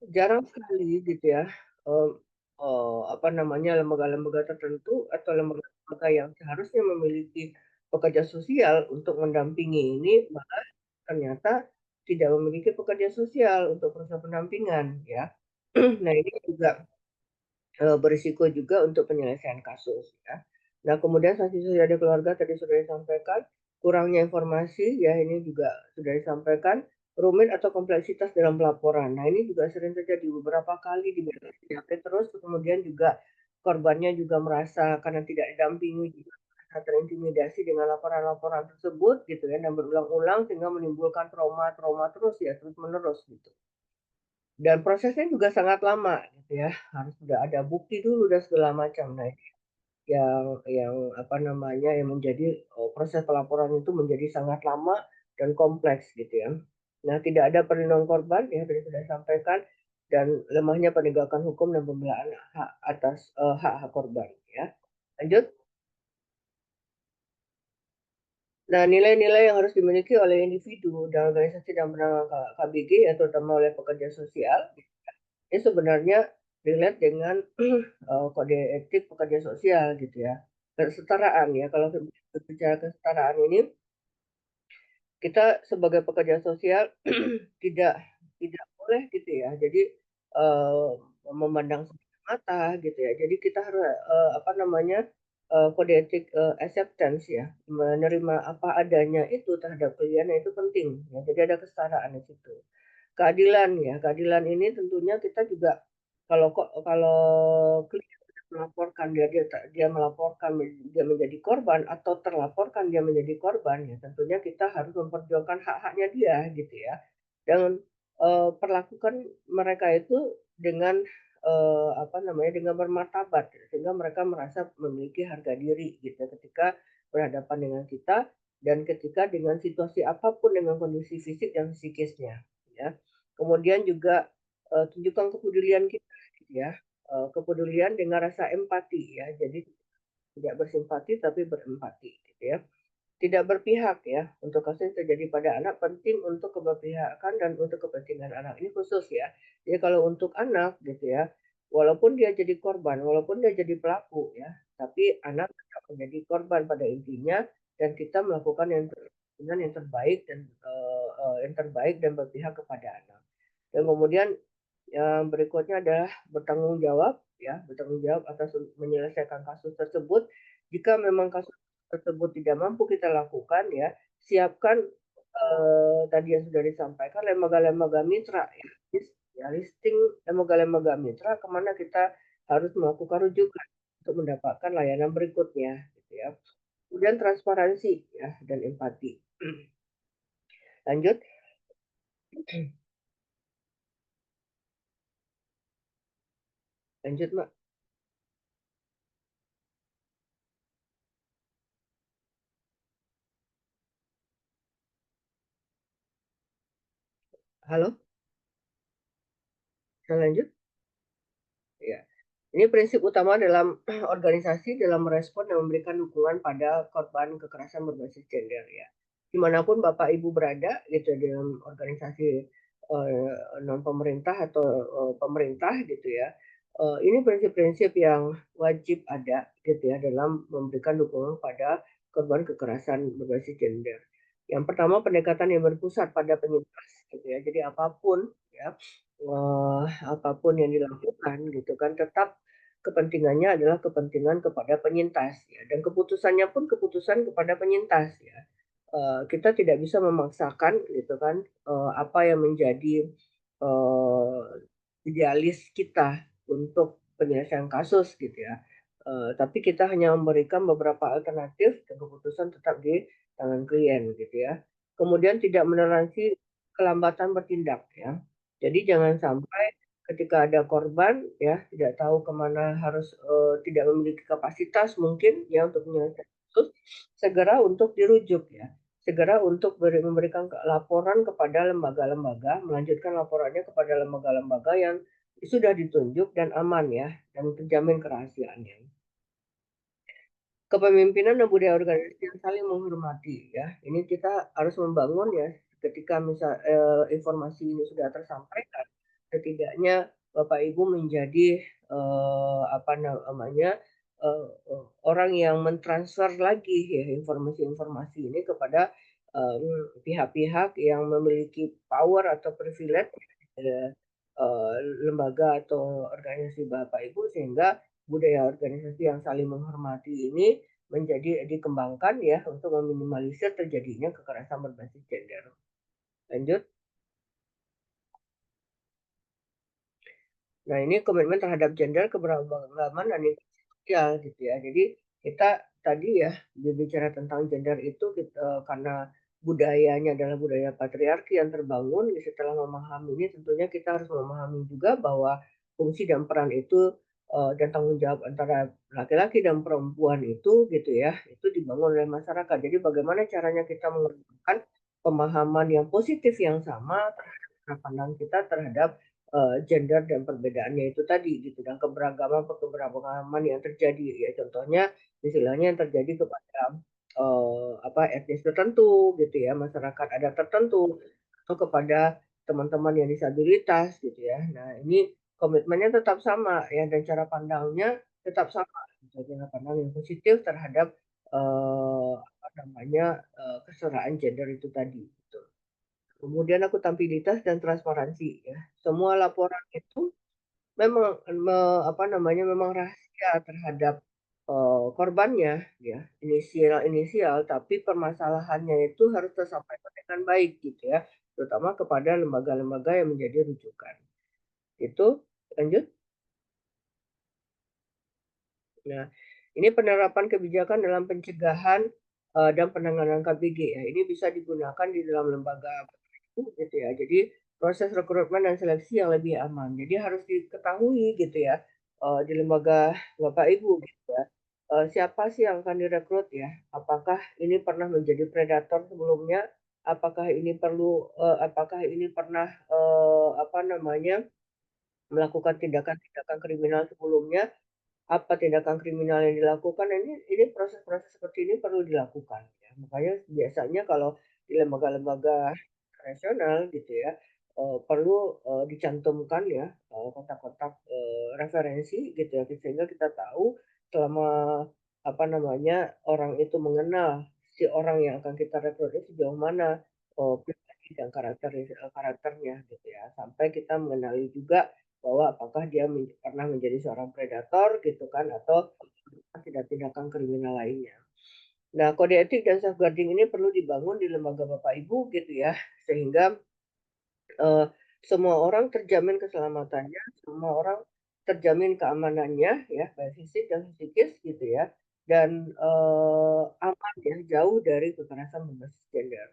Jarang sekali gitu ya, eee lembaga-lembaga tertentu atau lembaga-lembaga yang seharusnya memiliki pekerja sosial untuk mendampingi ini, malah ternyata tidak memiliki pekerja sosial untuk proses pendampingan, ya. Nah, ini juga berisiko juga untuk penyelesaian kasus ya. Nah kemudian sanksi sosial dari keluarga tadi sudah disampaikan, kurangnya informasi ya ini juga sudah disampaikan, rumit atau kompleksitas dalam pelaporan. Nah ini juga sering terjadi beberapa kali di terus kemudian juga korbannya juga merasa karena tidak didampingi juga merasa terintimidasi dengan laporan-laporan tersebut gitu ya dan berulang-ulang sehingga menimbulkan trauma-trauma terus ya terus-menerus gitu. Dan prosesnya juga sangat lama gitu ya, harus sudah ada bukti dulu dan segala macam. Nah, yang menjadi, proses pelaporan itu menjadi sangat lama dan kompleks gitu ya. Nah, tidak ada perlindungan korban ya tadi sudah disampaikan, dan lemahnya penegakan hukum dan pembelaan hak-hak korban ya. Lanjut. Nah, nilai-nilai yang harus dimiliki oleh individu dan organisasi dalam penanganan KBG ya terutama oleh pekerja sosial. ini sebenarnya relate dengan kode etik pekerja sosial gitu ya. Kesetaraan ya, kalau berbicara kesetaraan ini, kita sebagai pekerja sosial tidak tidak boleh gitu ya, jadi, memandang sebelah mata gitu ya. Jadi kita harus, apa namanya, kode etik, acceptance ya, menerima apa adanya itu terhadap klien itu penting ya, jadi ada kesetaraan di situ. Keadilan ya, keadilan ini tentunya kita juga kalau klien melaporkan dia melaporkan dia menjadi korban atau terlaporkan dia menjadi korban, ya tentunya kita harus memperjuangkan hak-haknya dia gitu ya. Dan, perlakukan mereka itu dengan, apa namanya, dengan bermartabat sehingga mereka merasa memiliki harga diri gitu ketika berhadapan dengan kita dan ketika dengan situasi apapun dengan kondisi fisik dan psikisnya, ya. Kemudian juga, tunjukkan kepedulian kita gitu ya, kepedulian dengan rasa empati ya. Jadi tidak bersimpati tapi berempati gitu ya. Tidak berpihak ya, untuk kasus yang terjadi pada anak penting untuk keberpihakan dan untuk kepentingan anak, ini khusus ya. Jadi kalau untuk anak gitu ya, walaupun dia jadi korban, walaupun dia jadi pelaku ya, tapi anak tetap menjadi korban pada intinya dan kita melakukan yang terbaik dan, yang terbaik dan berpihak kepada anak. Dan kemudian yang berikutnya adalah bertanggung jawab ya, bertanggung jawab atas menyelesaikan kasus tersebut. Jika memang kasus tersebut tidak mampu kita lakukan ya, siapkan, tadi yang sudah disampaikan lembaga-lembaga mitra ya, listing lembaga-lembaga mitra ke mana kita harus melakukan rujukan untuk mendapatkan layanan berikutnya gitu ya. Kemudian transparansi ya dan empati. Lanjut, lanjut Mbak. Halo, bisa lanjut? Ya. Ini prinsip utama dalam organisasi dalam merespon dan memberikan dukungan pada korban kekerasan berbasis gender ya. Dimanapun Bapak Ibu berada gitu dalam organisasi non pemerintah atau pemerintah gitu ya. Ini prinsip-prinsip yang wajib ada gitu ya dalam memberikan dukungan pada korban kekerasan berbasis gender. Yang pertama pendekatan yang berpusat pada penyintas gitu ya. Jadi apapun ya apapun yang dilakukan gitu kan tetap kepentingannya adalah kepentingan kepada penyintas ya dan keputusannya pun keputusan kepada penyintas ya. Kita tidak bisa memaksakan gitu kan, apa yang menjadi, eee, idealis kita untuk penyelesaian kasus gitu ya. Tapi kita hanya memberikan beberapa alternatif dan keputusan tetap di tangan klien gitu ya. Kemudian tidak meneransi kelambatan bertindak ya. Jadi jangan sampai ketika ada korban ya, tidak tahu kemana harus, tidak memiliki kapasitas mungkin ya untuk menyelesaikan kasus, segera untuk dirujuk ya, segera untuk memberikan laporan kepada lembaga-lembaga, melanjutkan laporannya kepada lembaga-lembaga yang sudah ditunjuk dan aman ya, dan terjamin kerahasiaannya. Kepemimpinan dan budaya organisasi yang saling menghormati ya. Ini kita harus membangun ya ketika informasi ini sudah tersampaikan, setidaknya Bapak Ibu menjadi, apa namanya, orang yang mentransfer lagi ya informasi-informasi ini kepada, pihak-pihak yang memiliki power atau privilege, eee eee, lembaga atau organisasi Bapak Ibu sehingga budaya organisasi yang saling menghormati ini menjadi dikembangkan ya untuk meminimalisir terjadinya kekerasan berbasis gender. Lanjut. Nah, ini komitmen terhadap gender, keberagaman, dan inklusi sosial gitu ya. Jadi kita tadi ya berbicara tentang gender itu karena budayanya adalah budaya patriarki yang terbangun, setelah memahami ini tentunya kita harus memahami juga bahwa fungsi dan peran itu, dan tanggung jawab antara laki-laki dan perempuan itu gitu ya, itu dibangun oleh masyarakat. Jadi bagaimana caranya kita mengembangkan pemahaman yang positif yang sama terhadap cara pandang kita terhadap gender dan perbedaannya itu tadi gitu dan keberagaman yang terjadi ya contohnya istilahnya yang terjadi kepada, apa, etnis tertentu gitu ya, masyarakat adat tertentu, atau kepada teman-teman yang disabilitas gitu ya. Nah ini komitmennya tetap sama ya dan cara pandangnya tetap sama gitu, cara pandang yang positif terhadap, apa namanya, kesetaraan gender itu tadi, gitu. Kemudian akuntabilitas dan transparansi ya. Semua laporan itu memang apa namanya, memang rahasia terhadap, korbannya ya, inisial-inisial, tapi permasalahannya itu harus tersampaikan dengan baik gitu ya, terutama kepada lembaga-lembaga yang menjadi rujukan. Itu, lanjut. Nah, ini penerapan kebijakan dalam pencegahan, dan penanganan KBG ya. Ini bisa digunakan di dalam lembaga tertentu gitu ya. Jadi proses rekrutmen dan seleksi yang lebih aman. Jadi harus diketahui gitu ya, di lembaga Bapak Ibu gitu ya, siapa sih yang akan direkrut ya? Apakah ini pernah menjadi predator sebelumnya? Apakah ini pernah, apa namanya, melakukan tindakan-tindakan kriminal sebelumnya? Apa tindakan kriminal yang dilakukan, nah ini proses-proses seperti ini perlu dilakukan ya. Makanya biasanya kalau di lembaga-lembaga nasional gitu ya, perlu, dicantumkan ya, kotak-kotak, referensi gitu ya, sehingga kita tahu selama, apa namanya, orang itu mengenal si orang yang akan kita rekrut itu sejauh mana, pribadi dan karakternya gitu ya. Sampai kita mengenali juga bahwa apakah dia pernah menjadi seorang predator gitu kan atau tidak tindakan kriminal lainnya. Nah, kode etik dan safeguarding ini perlu dibangun di lembaga Bapak Ibu gitu ya, sehingga Eee, semua orang terjamin keselamatannya, semua orang terjamin keamanannya ya, baik fisik dan psikis gitu ya, dan, aman ya, jauh dari kekerasan berbasis gender.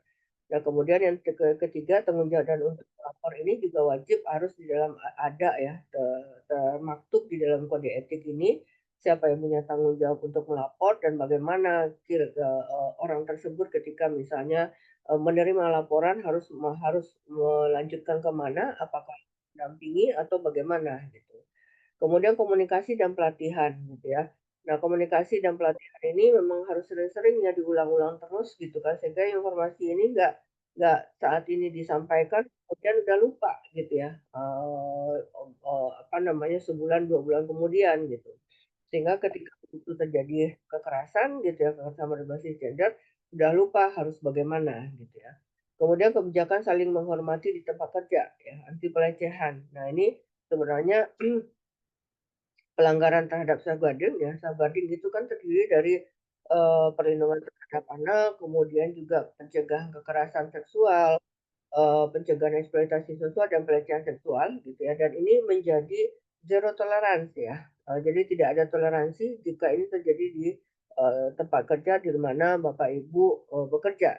Nah, kemudian yang ketiga, tanggung jawab dan untuk pelapor ini juga wajib harus di dalam ada ya, termaktub di dalam kode etik ini, siapa yang punya tanggung jawab untuk melapor dan bagaimana orang tersebut ketika misalnya menerima laporan harus melanjutkan ke mana, apakah mendampingi atau bagaimana gitu. Kemudian komunikasi dan pelatihan gitu ya. Nah, komunikasi dan pelatihan ini memang harus sering-sering ya diulang-ulang terus gitu kan, sehingga informasi ini nggak saat ini disampaikan kemudian udah lupa gitu ya, apa namanya, sebulan, 2 bulan kemudian gitu. Sehingga ketika itu terjadi kekerasan gitu ya, kekerasan berbasis gender, udah lupa harus bagaimana gitu ya. Kemudian kebijakan saling menghormati di tempat kerja ya, anti pelecehan. Nah, ini sebenarnya pelanggaran terhadap safeguarding ya, safeguarding itu kan terdiri dari, perlindungan terhadap anak, kemudian juga pencegahan kekerasan seksual, pencegahan eksploitasi seksual dan pelecehan seksual gitu ya, dan ini menjadi zero tolerance ya. Jadi tidak ada toleransi jika ini terjadi di, tempat kerja di mana Bapak Ibu, bekerja.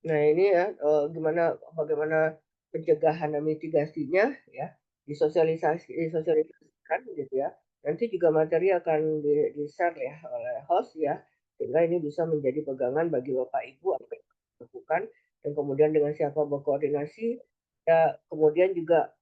Nah ini ya, bagaimana pencegahan dan mitigasinya ya, disosialisasikan gitu ya. Nanti juga materi akan di-share ya oleh host ya, sehingga ini bisa menjadi pegangan bagi Bapak Ibu apa yang harus dilakukan dan kemudian dengan siapa berkoordinasi. Ya kemudian juga,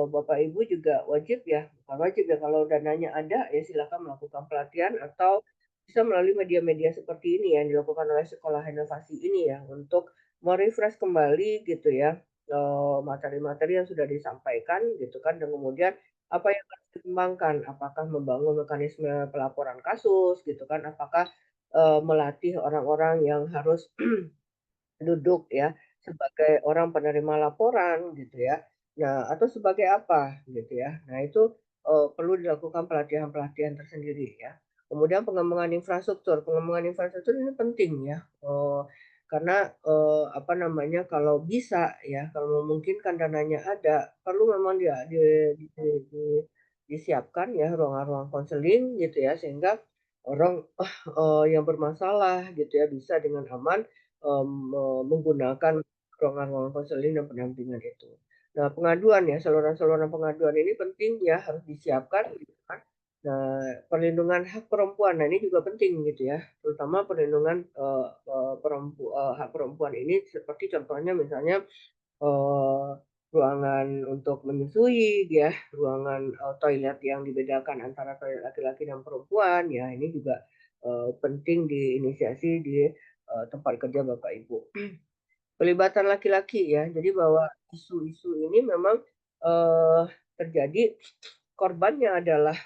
Bapak Ibu juga wajib ya bukan wajib ya, kalau dananya ada ya silakan melakukan pelatihan atau bisa melalui media-media seperti ini yang dilakukan oleh Sekolah Inovasi ini ya, untuk me-refresh kembali gitu ya, materi-materi yang sudah disampaikan gitu kan dan kemudian apa yang harus dikembangkan, apakah membangun mekanisme pelaporan kasus gitu kan, apakah, melatih orang-orang yang harus duduk ya, sebagai orang penerima laporan gitu ya. Nah, atau sebagai apa gitu ya. Nah, itu, perlu dilakukan pelatihan-pelatihan tersendiri ya. Kemudian pengembangan infrastruktur ini penting ya, karena, apa namanya, kalau bisa ya, kalau memungkinkan dananya ada, perlu memang dia di disiapkan ya ruangan-ruangan konseling gitu ya, sehingga orang, yang bermasalah gitu ya, bisa dengan aman menggunakan ruangan-ruangan konseling dan pendampingan itu. Nah, pengaduan ya, saluran-saluran pengaduan ini penting ya, harus disiapkan gitu kan. Nah, perlindungan hak perempuan, nah ini juga penting gitu ya, terutama perlindungan, hak perempuan ini seperti contohnya misalnya Eee, ruangan untuk menyusui ya, ruangan, toilet yang dibedakan antara toilet laki-laki dan perempuan, ya ini juga, penting diinisiasi di, tempat kerja Bapak Ibu. Pelibatan laki-laki ya, jadi bahwa isu-isu ini memang, eee, terjadi korbannya adalah,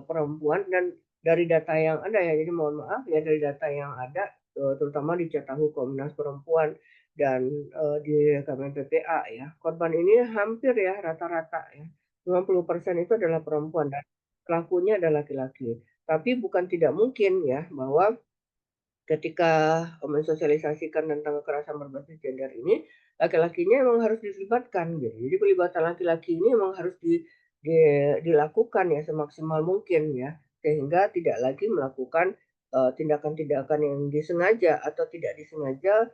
perempuan dan dari data yang ada ya, jadi mohon maaf ya dari data yang ada, terutama di Cetahu Komnas Perempuan dan, di Kemen PPA ya, korban ini hampir ya rata-rata ya, 90% itu adalah perempuan dan pelakunya adalah laki-laki. Tapi bukan tidak mungkin ya bahwa ketika mensosialisasikan tentang kekerasan berbasis gender ini, laki-lakinya memang harus dilibatkan gitu. Jadi pelibatan laki-laki ini memang harus di dilakukan ya semaksimal mungkin ya, sehingga tidak lagi melakukan, tindakan-tindakan yang disengaja atau tidak disengaja,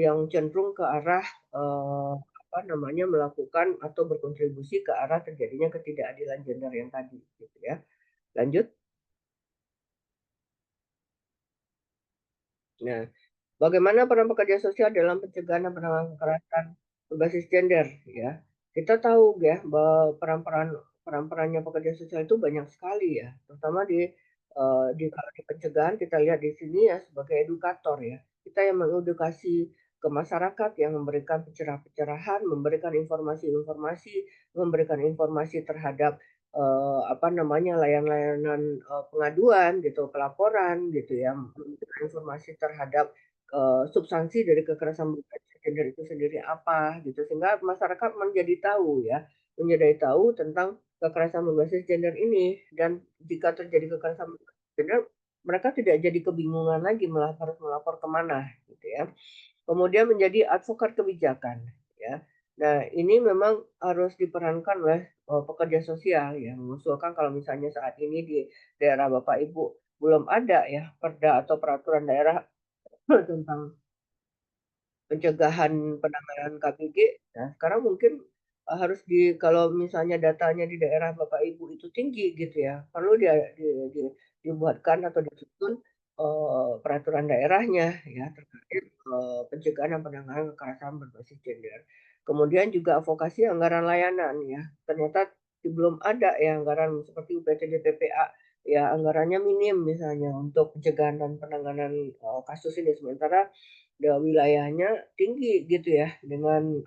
yang cenderung ke arah, apa namanya, melakukan atau berkontribusi ke arah terjadinya ketidakadilan gender yang tadi gitu ya. Lanjut. Nah, bagaimana peran pekerja sosial dalam pencegahan dan penanganan kekerasan berbasis gender ya? Kita tahu ya bahwa peran-perannya pekerja sosial itu banyak sekali ya, terutama di kalau di pencegahan kita lihat di sini ya sebagai edukator ya. Kita yang mengedukasi ke masyarakat, yang memberikan pencerahan-pencerahan, memberikan informasi-informasi, memberikan informasi terhadap, apa namanya, layanan-layanan, pengaduan gitu, pelaporan gitu ya, memberikan informasi terhadap substansi dari kekerasan berbasis gender itu sendiri apa gitu, sehingga masyarakat menjadi tahu ya, menjadi tahu tentang kekerasan berbasis gender ini dan jika terjadi kekerasan berbasis gender, mereka tidak jadi kebingungan lagi harus melapor kemana gitu ya. Kemudian menjadi advokat kebijakan ya. Nah, ini memang harus diperankan oleh, pekerja sosial ya, mengusulkan kalau misalnya saat ini di daerah Bapak Ibu belum ada ya perda atau peraturan daerah tentang pencegahan penanganan KBG. Nah, sekarang mungkin, harus kalau misalnya datanya di daerah Bapak Ibu itu tinggi gitu ya, perlu dia di dibuatkan atau disusun, peraturan daerahnya ya terkait, pencegahan dan penanganan kekerasan berbasis gender. Kemudian juga advokasi anggaran layanan ya, ternyata belum ada ya anggaran seperti UPTD PPA, ya anggarannya minim misalnya untuk pencegahan dan penanganan, kasus ini. Sementara wilayahnya tinggi gitu ya dengan,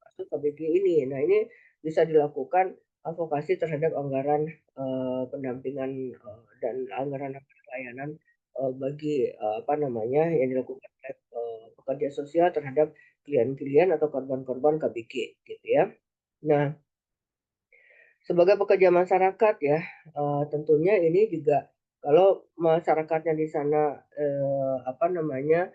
kasus KBG ini. Nah ini bisa dilakukan advokasi terhadap anggaran, pendampingan, dan anggaran-anggaran layanan, bagi, apa namanya, yang dilakukan oleh, pekerja sosial terhadap klien-klien atau korban-korban KBG gitu ya. Nah, sebagai pekerja masyarakat ya, tentunya ini juga kalau masyarakatnya di sana, apa namanya,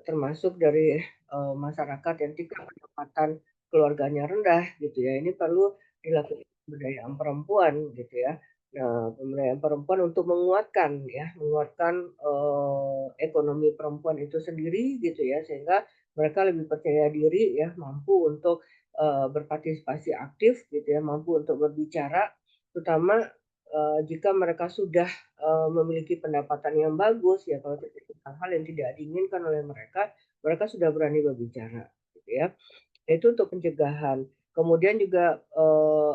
termasuk dari, masyarakat yang tingkat pendapatan keluarganya rendah gitu ya, ini perlu dilakukan pemberdayaan perempuan gitu ya. Nah, pemberdayaan perempuan untuk menguatkan ya, menguatkan, ekonomi perempuan itu sendiri gitu ya, sehingga mereka lebih percaya diri ya, mampu untuk berpartisipasi aktif gitu ya, mampu untuk berbicara, terutama, jika mereka sudah, memiliki pendapatan yang bagus ya, kalau terjadi hal-hal yang tidak diinginkan oleh mereka, mereka sudah berani berbicara gitu ya. Itu untuk pencegahan. Kemudian juga,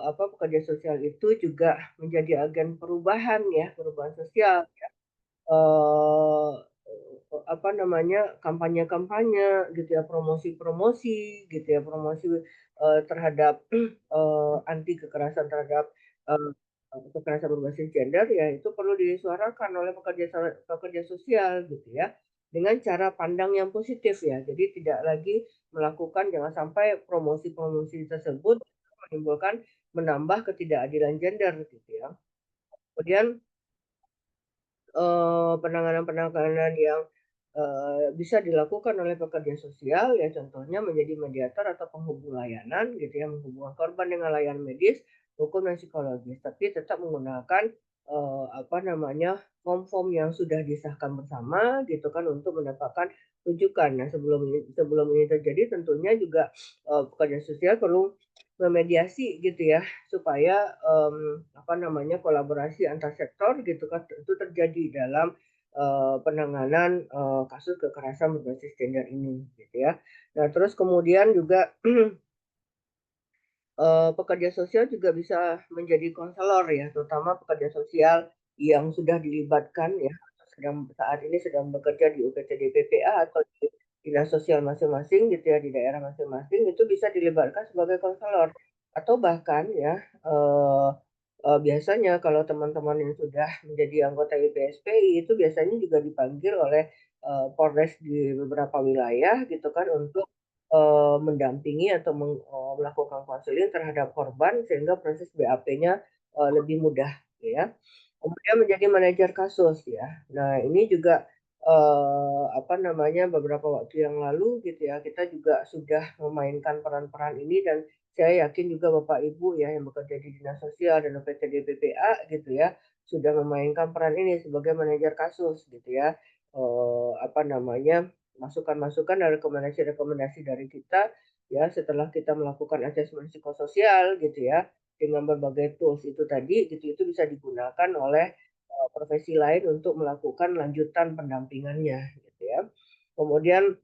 apa, pekerja sosial itu juga menjadi agen perubahan ya, perubahan sosial. Eee, apa namanya, kampanye-kampanye gitu ya, promosi-promosi gitu ya, promosi, terhadap, anti kekerasan terhadap, eee kekerasan berbasis gender, ya itu perlu disuarakan oleh pekerja sosial gitu ya, dengan cara pandang yang positif ya. Jadi tidak lagi melakukan jangan sampai promosi-promosi tersebut menimbulkan menambah ketidakadilan gender gitu ya. Kemudian penanganan-penanganan yang, bisa dilakukan oleh pekerja sosial ya contohnya menjadi mediator atau penghubung layanan gitu ya, menghubungkan korban dengan layanan medis, hukum, dan psikologis. Tapi tetap menggunakan, apa namanya, form-form yang sudah disahkan bersama gitu kan untuk mendapatkan rujukan. Nah sebelum ini terjadi tentunya juga, pekerja sosial perlu memediasi gitu ya supaya, apa namanya, kolaborasi antar sektor gitu kan itu terjadi dalam, penanganan, kasus kekerasan berbasis gender ini gitu ya. Nah terus kemudian juga, pekerja sosial juga bisa menjadi konselor ya, terutama pekerja sosial yang sudah dilibatkan ya saat ini sedang bekerja di UPTD PPA atau di dinas sosial masing-masing gitu ya di daerah masing-masing itu bisa dilibatkan sebagai konselor atau bahkan ya biasanya kalau teman-teman yang sudah menjadi anggota IPSPI itu biasanya juga dipanggil oleh Polres di beberapa wilayah gitu kan untuk mendampingi atau melakukan konseling terhadap korban sehingga proses BAP-nya lebih mudah gitu ya. Kemudian menjadi manajer kasus ya. Nah, ini juga apa namanya beberapa waktu yang lalu gitu ya, kita juga sudah memainkan peran-peran ini dan saya yakin juga Bapak Ibu ya yang bekerja di Dinas Sosial dan UPTD BPA gitu ya, sudah memainkan peran ini sebagai manajer kasus gitu ya. Apa namanya, masukan-masukan dan rekomendasi-rekomendasi dari kita ya setelah kita melakukan asesmen psikososial gitu ya dengan berbagai tools itu tadi gitu itu bisa digunakan oleh profesi lain untuk melakukan lanjutan pendampingannya gitu ya. Kemudian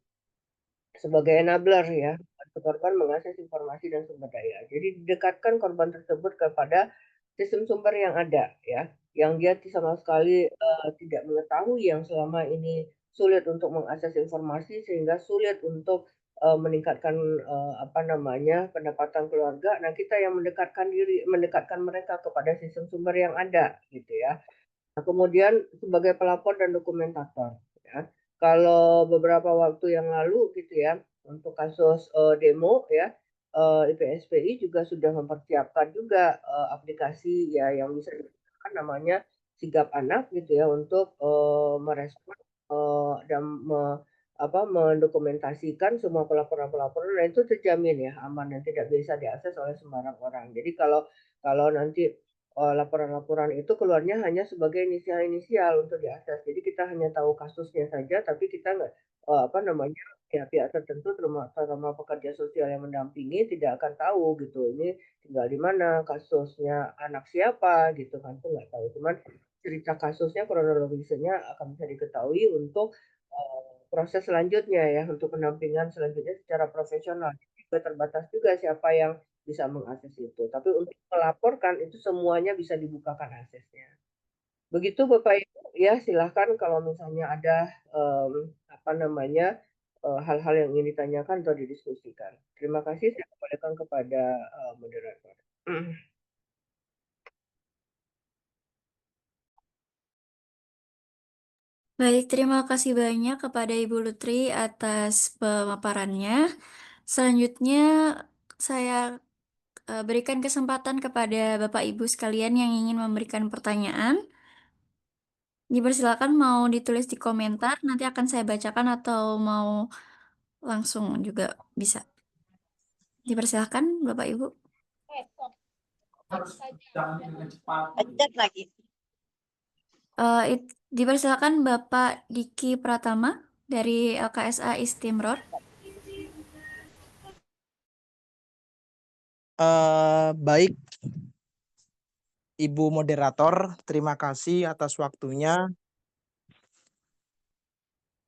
sebagai enabler ya, bantu korban mengakses informasi dan sumber daya. Jadi didekatkan korban tersebut kepada sistem sumber yang ada ya, yang dia sama sekali tidak mengetahui yang selama ini sulit untuk mengakses informasi sehingga sulit untuk meningkatkan apa namanya pendapatan keluarga. Nah kita yang mendekatkan mereka kepada sistem sumber yang ada gitu ya. Nah, kemudian sebagai pelapor dan dokumentator, ya. Kalau beberapa waktu yang lalu gitu ya, untuk kasus demo ya, IPSPI juga sudah mempersiapkan juga aplikasi ya yang bisa digunakan namanya Sigap Anak gitu ya untuk merespon dan mendokumentasikan semua pelaporan-pelaporan dan itu terjamin ya aman dan tidak bisa diakses oleh sembarang orang. Jadi kalau kalau nanti laporan-laporan itu keluarnya hanya sebagai inisial-inisial untuk diakses. Jadi kita hanya tahu kasusnya saja, tapi kita nggak apa namanya pihak-pihak tertentu, terutama pekerja sosial yang mendampingi tidak akan tahu gitu. Ini tinggal di mana, kasusnya anak siapa gitu kan, itu nggak tahu. Cuman cerita kasusnya, kronologisnya akan bisa diketahui untuk proses selanjutnya ya, untuk pendampingan selanjutnya secara profesional. Juga terbatas juga siapa yang bisa mengakses itu. Tapi untuk melaporkan itu semuanya bisa dibukakan aksesnya. Begitu Bapak Ibu, ya silahkan kalau misalnya ada apa namanya hal-hal yang ingin ditanyakan atau didiskusikan. Terima kasih. Saya kembalikan kepada moderator. Baik, terima kasih banyak kepada Ibu Lutri atas pemaparannya. Selanjutnya, saya berikan kesempatan kepada Bapak Ibu sekalian yang ingin memberikan pertanyaan. Dipersilakan mau ditulis di komentar, nanti akan saya bacakan atau mau langsung juga bisa. Dipersilakan Bapak Ibu. Pencet lagi. Dipersilakan Bapak Diki Pratama dari LKSA Istimror. Baik, Ibu Moderator, terima kasih atas waktunya.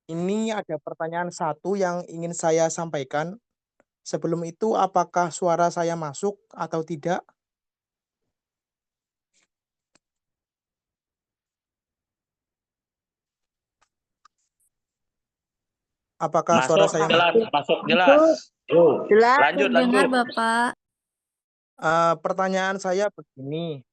Ini ada pertanyaan satu yang ingin saya sampaikan. Sebelum itu, apakah suara saya masuk atau tidak? Apakah suara saya masuk? Masuk jelas. Jelas. Lanjut, Dengar lanjut. Bapak. Pertanyaan saya begini.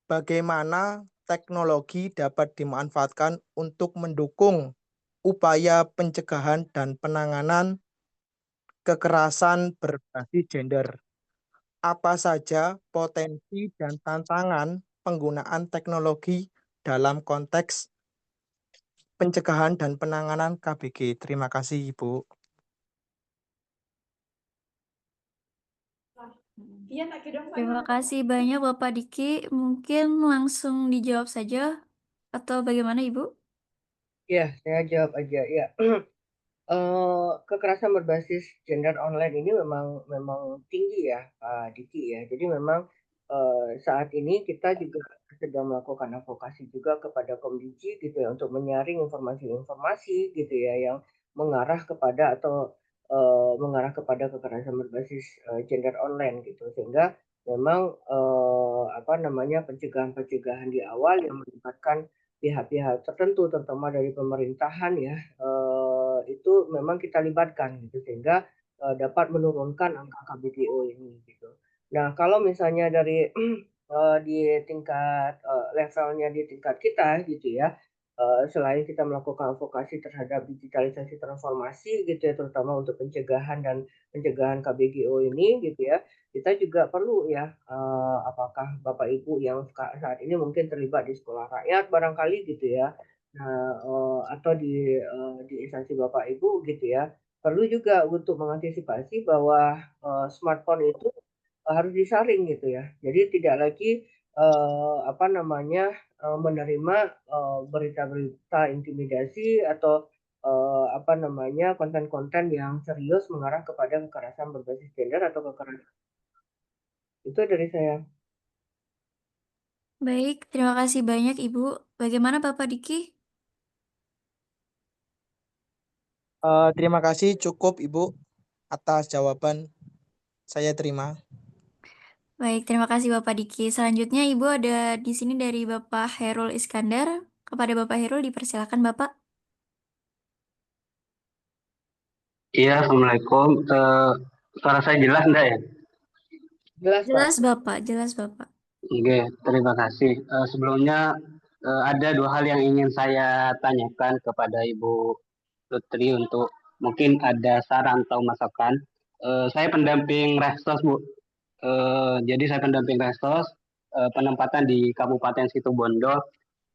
Bagaimana teknologi dapat dimanfaatkan untuk mendukung upaya pencegahan dan penanganan kekerasan berbasis gender? Apa saja potensi dan tantangan penggunaan teknologi dalam konteks pencegahan dan penanganan KBG? Terima kasih, Ibu. Terima kasih banyak Bapak Diki. Mungkin langsung dijawab saja atau bagaimana Ibu? Ya, saya jawab aja ya. Kekerasan berbasis gender online ini memang memang tinggi ya, Pak Diki ya. Jadi memang saat ini kita juga sedang melakukan advokasi juga kepada Komdiji gitu ya untuk menyaring informasi-informasi gitu ya yang mengarah kepada atau mengarah kepada kekerasan berbasis gender online gitu sehingga memang apa namanya pencegahan-pencegahan di awal yang melibatkan pihak-pihak tertentu, terutama dari pemerintahan ya, itu memang kita libatkan gitu sehingga dapat menurunkan angka KBGO ini gitu. Nah, kalau misalnya dari di tingkat levelnya di tingkat kita gitu ya, selain kita melakukan advokasi terhadap digitalisasi transformasi gitu ya, terutama untuk pencegahan dan pencegahan KBGO ini gitu ya, kita juga perlu ya, apakah Bapak Ibu yang saat ini mungkin terlibat di sekolah rakyat barangkali gitu ya, nah, atau di instansi Bapak Ibu gitu ya, perlu juga untuk mengantisipasi bahwa smartphone itu harus disaring gitu ya. Jadi tidak lagi apa namanya menerima berita-berita intimidasi atau apa namanya konten-konten yang serius mengarah kepada kekerasan berbasis gender atau kekerasan. Itu dari saya. Baik, terima kasih banyak Ibu. Bagaimana Bapak Diki? Terima kasih cukup Ibu atas jawaban. Saya terima. Baik, terima kasih Bapak Diki. Selanjutnya Ibu ada di sini dari Bapak Herul Iskandar. Kepada Bapak Herul dipersilakan Bapak. Iya, Assalamualaikum. Suara saya jelas enggak ya? Jelas, Pak. Jelas Bapak, jelas Bapak. Oke, terima kasih. Sebelumnya ada dua hal yang ingin saya tanyakan kepada Ibu Lutri untuk mungkin ada saran atau masukan. Saya pendamping Restos, Bu. Jadi saya pendamping Restos penempatan di Kabupaten Situbondo.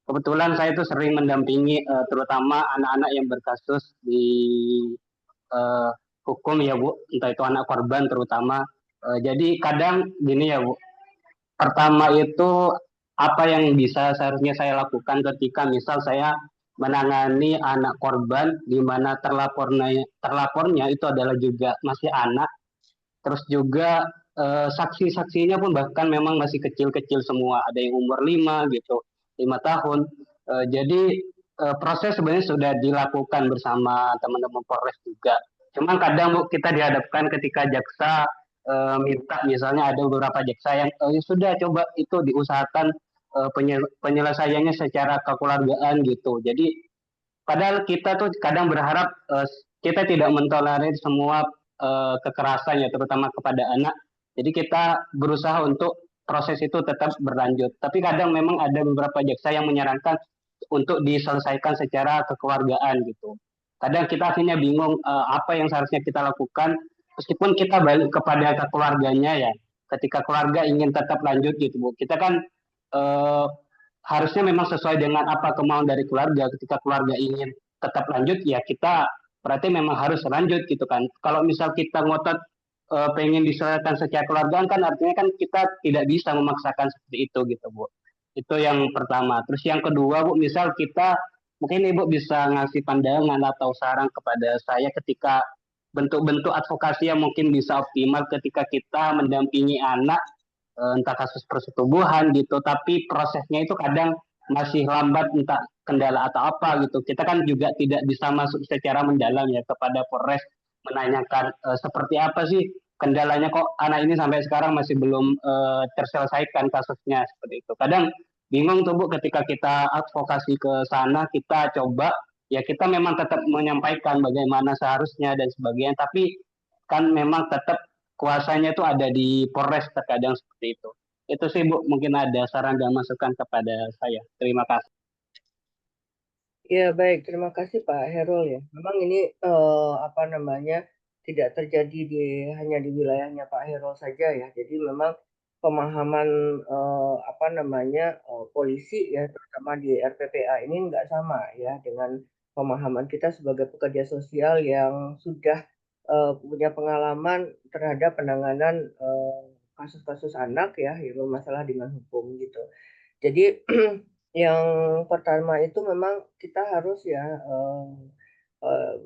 Kebetulan saya itu sering mendampingi terutama anak-anak yang berkasus di eh, hukum ya Bu, entah itu anak korban terutama. Jadi kadang gini ya Bu, pertama itu apa yang bisa seharusnya saya lakukan ketika misal saya menangani anak korban di mana terlapornya itu adalah juga masih anak, terus juga saksi-saksinya pun bahkan memang masih kecil-kecil semua, ada yang umur 5 gitu, 5 tahun. Jadi proses sebenarnya sudah dilakukan bersama teman-teman Polres juga. Cuman kadang Bu, kita dihadapkan ketika jaksa minta, misalnya ada beberapa jaksa yang sudah coba itu diusahakan penyelesaiannya secara kekeluargaan gitu. Jadi padahal kita tuh kadang berharap kita tidak mentolerir semua kekerasan ya, terutama kepada anak. Jadi kita berusaha untuk proses itu tetap berlanjut. Tapi kadang memang ada beberapa jaksa yang menyarankan untuk diselesaikan secara kekeluargaan gitu. Kadang kita akhirnya bingung apa yang seharusnya kita lakukan, meskipun kita balik kepada keluarganya ya. Ketika keluarga ingin tetap lanjut gitu Bu, kita kan eh, harusnya memang sesuai dengan apa kemauan dari keluarga. Ketika keluarga ingin tetap lanjut ya kita berarti memang harus lanjut gitu kan. Kalau misal kita ngotot pengen diselesaikan secara keluarga kan artinya kan kita tidak bisa memaksakan seperti itu gitu Bu. Itu yang pertama. Terus yang kedua Bu, misal kita mungkin Ibu bisa ngasih pandangan atau saran kepada saya ketika bentuk-bentuk advokasi yang mungkin bisa optimal ketika kita mendampingi anak entah kasus persetubuhan gitu, tapi prosesnya itu kadang masih lambat, entah kendala atau apa gitu. Kita kan juga tidak bisa masuk secara mendalam ya kepada Polres menanyakan seperti apa sih kendalanya kok anak ini sampai sekarang masih belum terselesaikan kasusnya seperti itu. Kadang bingung tuh Bu ketika kita advokasi ke sana, kita coba ya kita memang tetap menyampaikan bagaimana seharusnya dan sebagainya, tapi kan memang tetap kuasanya itu ada di Polres terkadang seperti itu. Itu sih Bu, mungkin ada saran dan masukan kepada saya. Terima kasih. Ya, baik. Terima kasih Pak Herul ya. Memang ini apa namanya tidak terjadi hanya di wilayahnya Pak Herul saja ya. Jadi memang pemahaman apa namanya polisi ya, terutama di RPPA ini nggak sama ya dengan pemahaman kita sebagai pekerja sosial yang sudah punya pengalaman terhadap penanganan kasus-kasus anak ya yang bermasalah dengan hukum gitu. Jadi yang pertama itu memang kita harus ya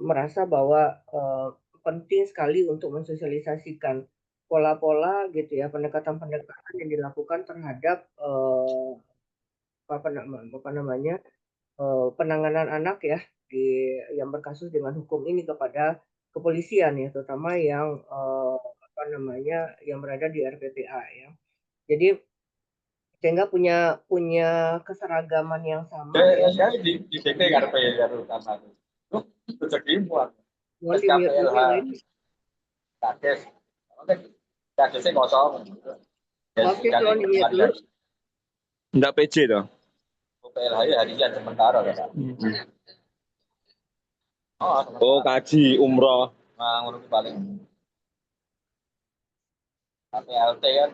merasa bahwa penting sekali untuk mensosialisasikan pola-pola gitu ya pendekatan-pendekatan yang dilakukan terhadap apa namanya penanganan anak ya yang berkasus dengan hukum ini kepada kepolisian ya terutama yang apa namanya yang berada di RPPA ya. Jadi sehingga punya keseragaman yang sama ya. Saya di DP ngarepe karo kamar. Rezekimu. Mohon di mute dulu yang lain. Kades. Kadesnya kosong. Maafin tolong di mute dulu. Enggak PJ toh. PLH harian sementara ya. Oh, kaji umroh. Nah, ngono paling. PLT kan.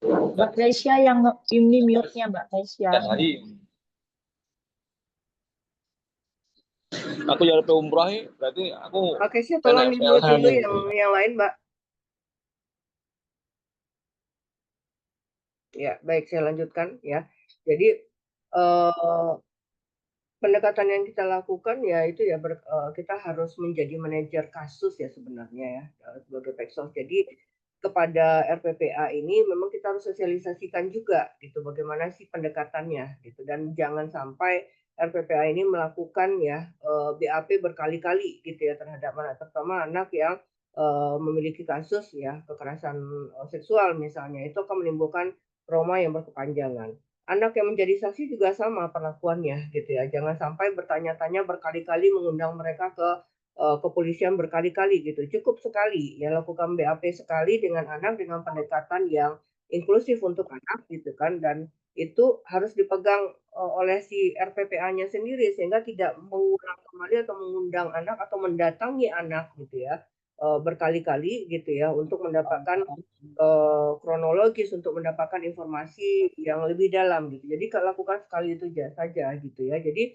Mbak Tasya yang ini mute-nya Mbak Tasya. Hari. Aku ya umroh berarti aku. Oke, sih tolong di mute dulu yang lain, Mbak. Ya, baik, saya lanjutkan ya. Jadi pendekatan yang kita lakukan ya itu ya kita harus menjadi manajer kasus ya sebenarnya ya sebagai Peksos. Jadi kepada RPPA ini memang kita harus sosialisasikan juga gitu bagaimana sih pendekatannya gitu, dan jangan sampai RPPA ini melakukan ya BAP berkali-kali gitu ya terhadap anak, terutama anak yang memiliki kasus ya kekerasan seksual misalnya, itu akan menimbulkan trauma yang berkepanjangan. Anak yang menjadi saksi juga sama perlakuannya gitu ya. Jangan sampai bertanya-tanya berkali-kali, mengundang mereka ke kepolisian berkali-kali gitu. Cukup sekali ya lakukan BAP sekali dengan anak dengan pendekatan yang inklusif untuk anak gitu kan, dan itu harus dipegang oleh si RPPA-nya sendiri sehingga tidak mengulang kembali atau mengundang anak atau mendatangi anak gitu ya berkali-kali gitu ya untuk mendapatkan kronologis, untuk mendapatkan informasi yang lebih dalam gitu. Jadi kalau lakukan sekali itu saja gitu ya. Jadi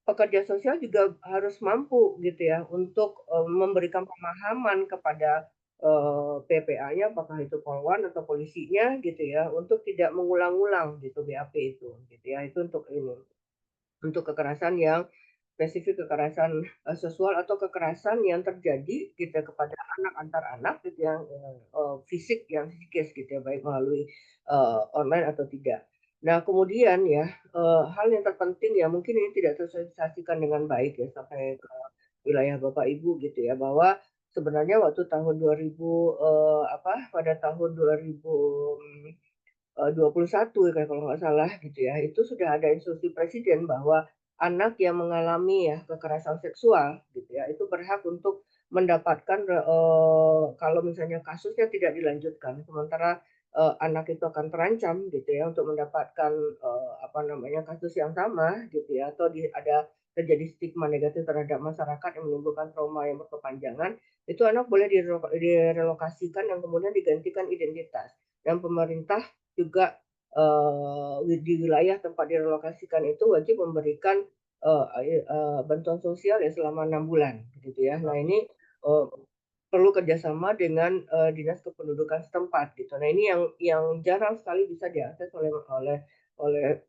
pekerja sosial juga harus mampu gitu ya untuk memberikan pemahaman kepada PPA-nya, apakah itu polwan atau polisinya gitu ya, untuk tidak mengulang-ulang gitu BAP itu gitu ya. Itu untuk ini, untuk kekerasan yang spesifik, kekerasan seksual atau kekerasan yang terjadi gitu kepada anak antar anak gitu yang fisik yang psikis gitu ya, baik melalui online atau tidak. Nah kemudian ya hal yang terpenting ya mungkin ini tidak tersosialisasikan dengan baik ya sampai ke wilayah Bapak Ibu gitu ya, bahwa sebenarnya waktu tahun 2000 pada tahun 2021 ya kalau nggak salah gitu ya, itu sudah ada instruksi presiden bahwa anak yang mengalami ya kekerasan seksual gitu ya itu berhak untuk mendapatkan kalau misalnya kasusnya tidak dilanjutkan sementara anak itu akan terancam gitu ya untuk mendapatkan kasus yang sama gitu ya, atau ada terjadi stigma negatif terhadap masyarakat yang menimbulkan trauma yang berkepanjangan, itu anak boleh direlokasikan dan kemudian digantikan identitas, dan pemerintah juga di wilayah tempat direlokasikan itu wajib memberikan bantuan sosial ya selama 6 bulan gitu ya. Nah ini perlu kerjasama dengan dinas kependudukan setempat gitu. Nah ini yang jarang sekali bisa diakses oleh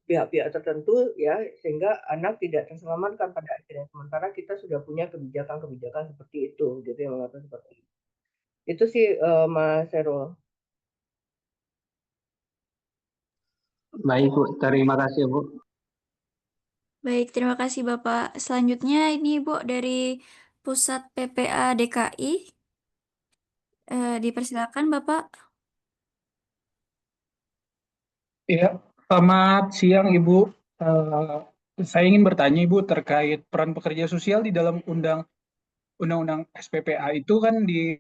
pihak-pihak tertentu ya, sehingga anak tidak terselamatkan pada akhirnya. Sementara kita sudah punya kebijakan-kebijakan seperti itu gitu yang mengatur seperti itu. Itu sih Mas Serul. Baik Bu, terima kasih Bu. Baik, terima kasih Bapak. Selanjutnya ini Bu dari Pusat PPA DKI. Dipersilakan Bapak. Ya, selamat siang Ibu. Saya ingin bertanya Ibu terkait peran pekerja sosial di dalam Undang-Undang SPPA itu kan di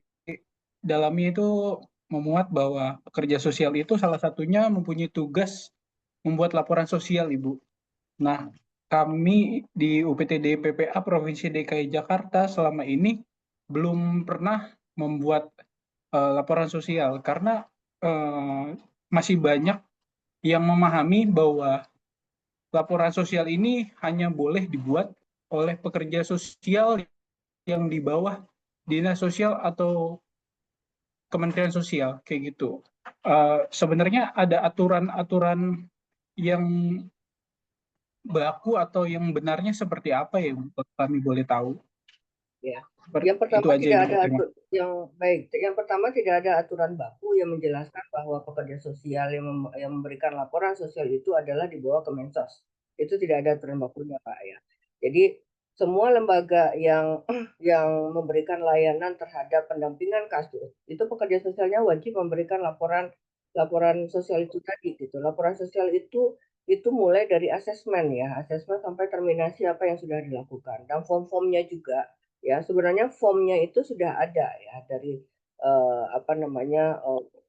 dalamnya itu memuat bahwa pekerja sosial itu salah satunya mempunyai tugas membuat laporan sosial Ibu. Nah, kami di UPTD PPA Provinsi DKI Jakarta selama ini belum pernah membuat laporan sosial karena masih banyak yang memahami bahwa laporan sosial ini hanya boleh dibuat oleh pekerja sosial yang di bawah dinas sosial atau Kementerian Sosial kayak gitu. Sebenarnya ada aturan-aturan yang baku atau yang benarnya seperti apa ya, kami boleh tahu? Ya. Seperti Yang pertama itu aja tidak Ibu. ada yang pertama tidak ada aturan baku yang menjelaskan bahwa pekerja sosial yang memberikan laporan sosial itu adalah di bawah Kemensos. Itu tidak ada aturan bakunya Pak ya. Jadi semua lembaga yang yang memberikan layanan terhadap pendampingan kasus itu pekerja sosialnya wajib memberikan laporan sosial itu tadi gitu. Laporan sosial itu mulai dari asesmen ya, asesmen sampai terminasi apa yang sudah dilakukan. Dan form-formnya juga ya, sebenarnya formnya itu sudah ada ya dari apa namanya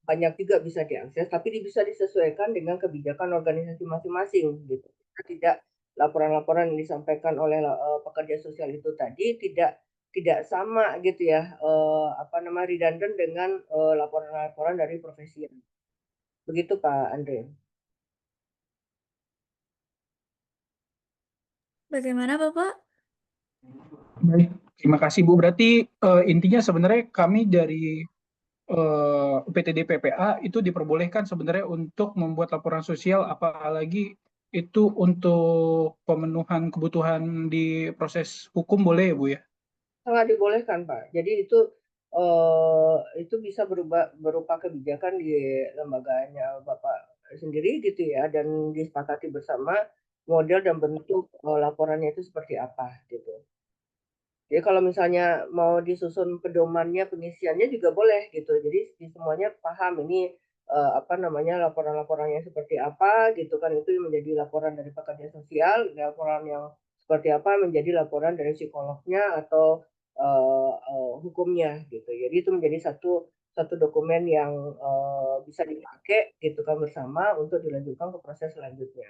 banyak juga bisa diakses, tapi bisa disesuaikan dengan kebijakan organisasi masing-masing gitu. Tidak laporan-laporan yang disampaikan oleh pekerja sosial itu tadi tidak sama gitu ya, apa namanya redundant dengan laporan-laporan dari profesi. Begitu Pak Andre. Bagaimana Bapak? Baik, terima kasih Bu. Berarti intinya sebenarnya kami dari UPTD PPA itu diperbolehkan sebenarnya untuk membuat laporan sosial, apalagi itu untuk pemenuhan kebutuhan di proses hukum, boleh ya Bu ya? Sangat dibolehkan Pak. Jadi itu bisa berupa kebijakan di lembaganya Bapak sendiri gitu ya, dan disepakati bersama model dan bentuk laporannya itu seperti apa gitu. Jadi kalau misalnya mau disusun pedomannya, pengisiannya juga boleh gitu. Jadi semuanya paham ini apa namanya laporan-laporannya seperti apa gitu kan, itu menjadi laporan dari pekerja sosial, laporan yang seperti apa menjadi laporan dari psikolognya atau hukumnya gitu. Jadi itu menjadi satu dokumen yang bisa dipakai gitu kan bersama untuk dilanjutkan ke proses selanjutnya.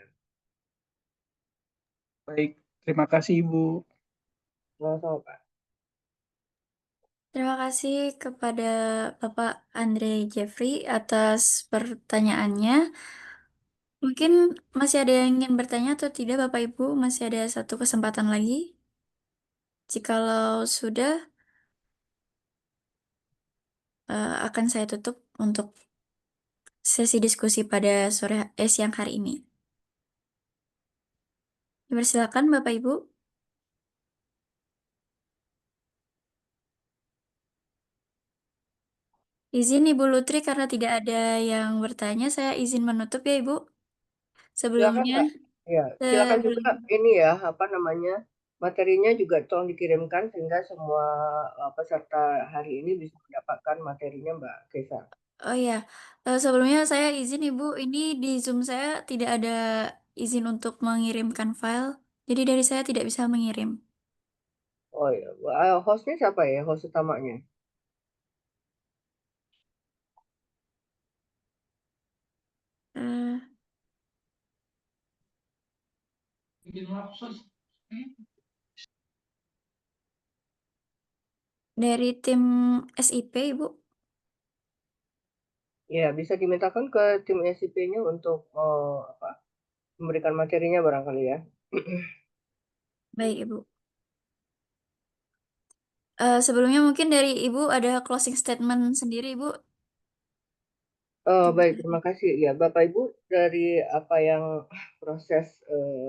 Baik, terima kasih Ibu. Sama-sama Pak. Terima kasih kepada Bapak Andre Jeffrey atas pertanyaannya. Mungkin masih ada yang ingin bertanya atau tidak, Bapak Ibu? Masih ada satu kesempatan lagi. Jikalau sudah, akan saya tutup untuk sesi diskusi pada siang hari ini. Silakan Bapak Ibu. Izin Ibu Lutri karena tidak ada yang bertanya, saya izin menutup ya Ibu. Silakan Sebelumnya, Kak. Ya, silakan juga sebelum- ini ya, apa namanya, materinya juga tolong dikirimkan sehingga semua peserta hari ini bisa mendapatkan materinya Mbak Kesa. oh ya, sebelumnya saya izin Ibu, ini di Zoom saya tidak ada izin untuk mengirimkan file, jadi dari saya tidak bisa mengirim. Oh ya, hostnya siapa ya, host utamanya? Eh, dari tim SIP Ibu. Ya, bisa dimintakan ke tim SIP-nya untuk apa, memberikan materinya barangkali ya. Baik Ibu. Sebelumnya mungkin dari Ibu ada closing statement sendiri Ibu. Baik, terima kasih. Ya, Bapak Ibu, dari apa yang proses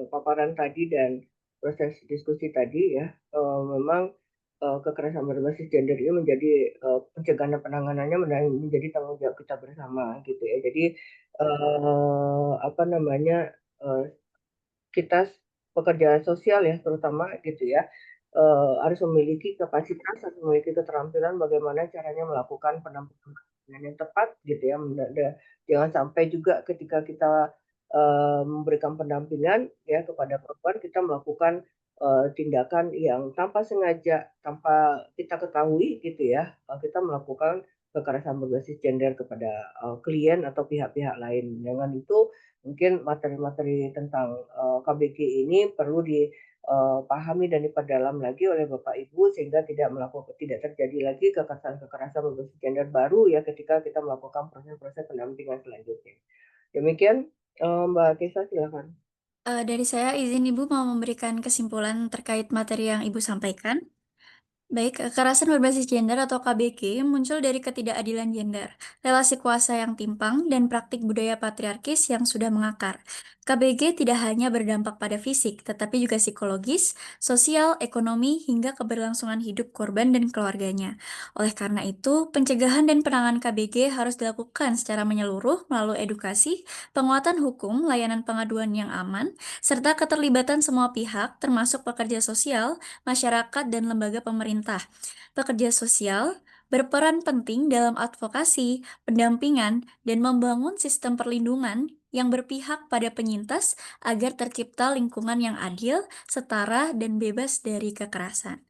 paparan tadi dan proses diskusi tadi ya, memang kekerasan berbasis gender ini menjadi pencegahan dan penanganannya menjadi tanggung jawab kita bersama gitu ya. Jadi apa namanya kita pekerja sosial ya terutama gitu ya harus memiliki kapasitas, harus memiliki keterampilan bagaimana caranya melakukan pendampingan yang tepat gitu ya. Jangan sampai juga ketika kita memberikan pendampingan ya kepada perempuan kita melakukan tindakan yang tanpa sengaja, tanpa kita ketahui gitu ya, kita melakukan kekerasan berbasis gender kepada klien atau pihak-pihak lain. Dengan itu mungkin materi-materi tentang KBG ini perlu dipahami dan diperdalam lagi oleh Bapak Ibu sehingga tidak terjadi lagi kekerasan berbasis gender baru ya ketika kita melakukan proses-proses pendampingan selanjutnya. Demikian Mbak Kesa silakan. Dari saya izin Ibu mau memberikan kesimpulan terkait materi yang Ibu sampaikan. Baik, kekerasan berbasis gender atau KBG muncul dari ketidakadilan gender, relasi kuasa yang timpang, dan praktik budaya patriarkis yang sudah mengakar. KBG tidak hanya berdampak pada fisik, tetapi juga psikologis, sosial, ekonomi, hingga keberlangsungan hidup korban dan keluarganya. Oleh karena itu, pencegahan dan penanganan KBG harus dilakukan secara menyeluruh melalui edukasi, penguatan hukum, layanan pengaduan yang aman, serta keterlibatan semua pihak, termasuk pekerja sosial, masyarakat, dan lembaga pemerintah. Pekerja sosial berperan penting dalam advokasi, pendampingan, dan membangun sistem perlindungan yang berpihak pada penyintas agar tercipta lingkungan yang adil, setara, dan bebas dari kekerasan.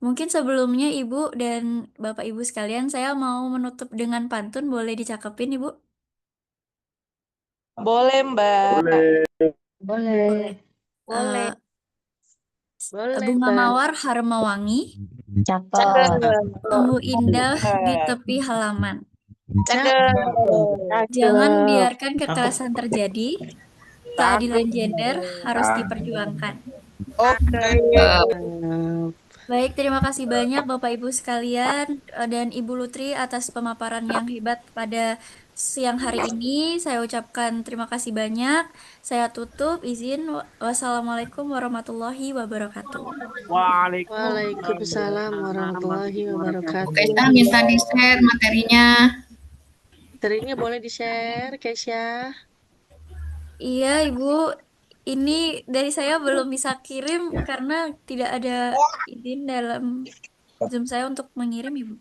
Mungkin sebelumnya Ibu dan Bapak Ibu sekalian, saya mau menutup dengan pantun, boleh dicakepin Ibu? Boleh, Mbak. Boleh. Eh, Boleh, bunga Mbak. mawar harma wangi, Cakep. tumbuh indah di tepi halaman. Cakep. Jangan biarkan kekerasan terjadi, keadilan gender harus diperjuangkan. Oke. Baik, terima kasih banyak Bapak Ibu sekalian dan Ibu Lutri atas pemaparan yang hebat pada siang hari ini. Saya ucapkan terima kasih banyak. Saya tutup, izin. Wassalamualaikum warahmatullahi wabarakatuh. Waalaikumsalam warahmatullahi wabarakatuh. Kaisang minta di-share materinya. Materinya boleh di-share, Kesya? Iya, Ibu. Ini dari saya belum bisa kirim karena tidak ada izin dalam Zoom saya untuk mengirim, Ibu.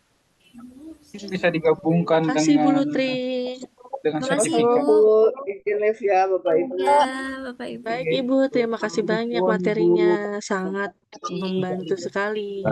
Bisa digabungkan Kasih Bu dengan Lutri. dengan Terima kasih, sertifikat. Ibu. Izin live ya Bapak Ibu. Ya, Bapak Ibu. Baik Ibu, terima kasih banyak materinya. Sangat membantu sekali.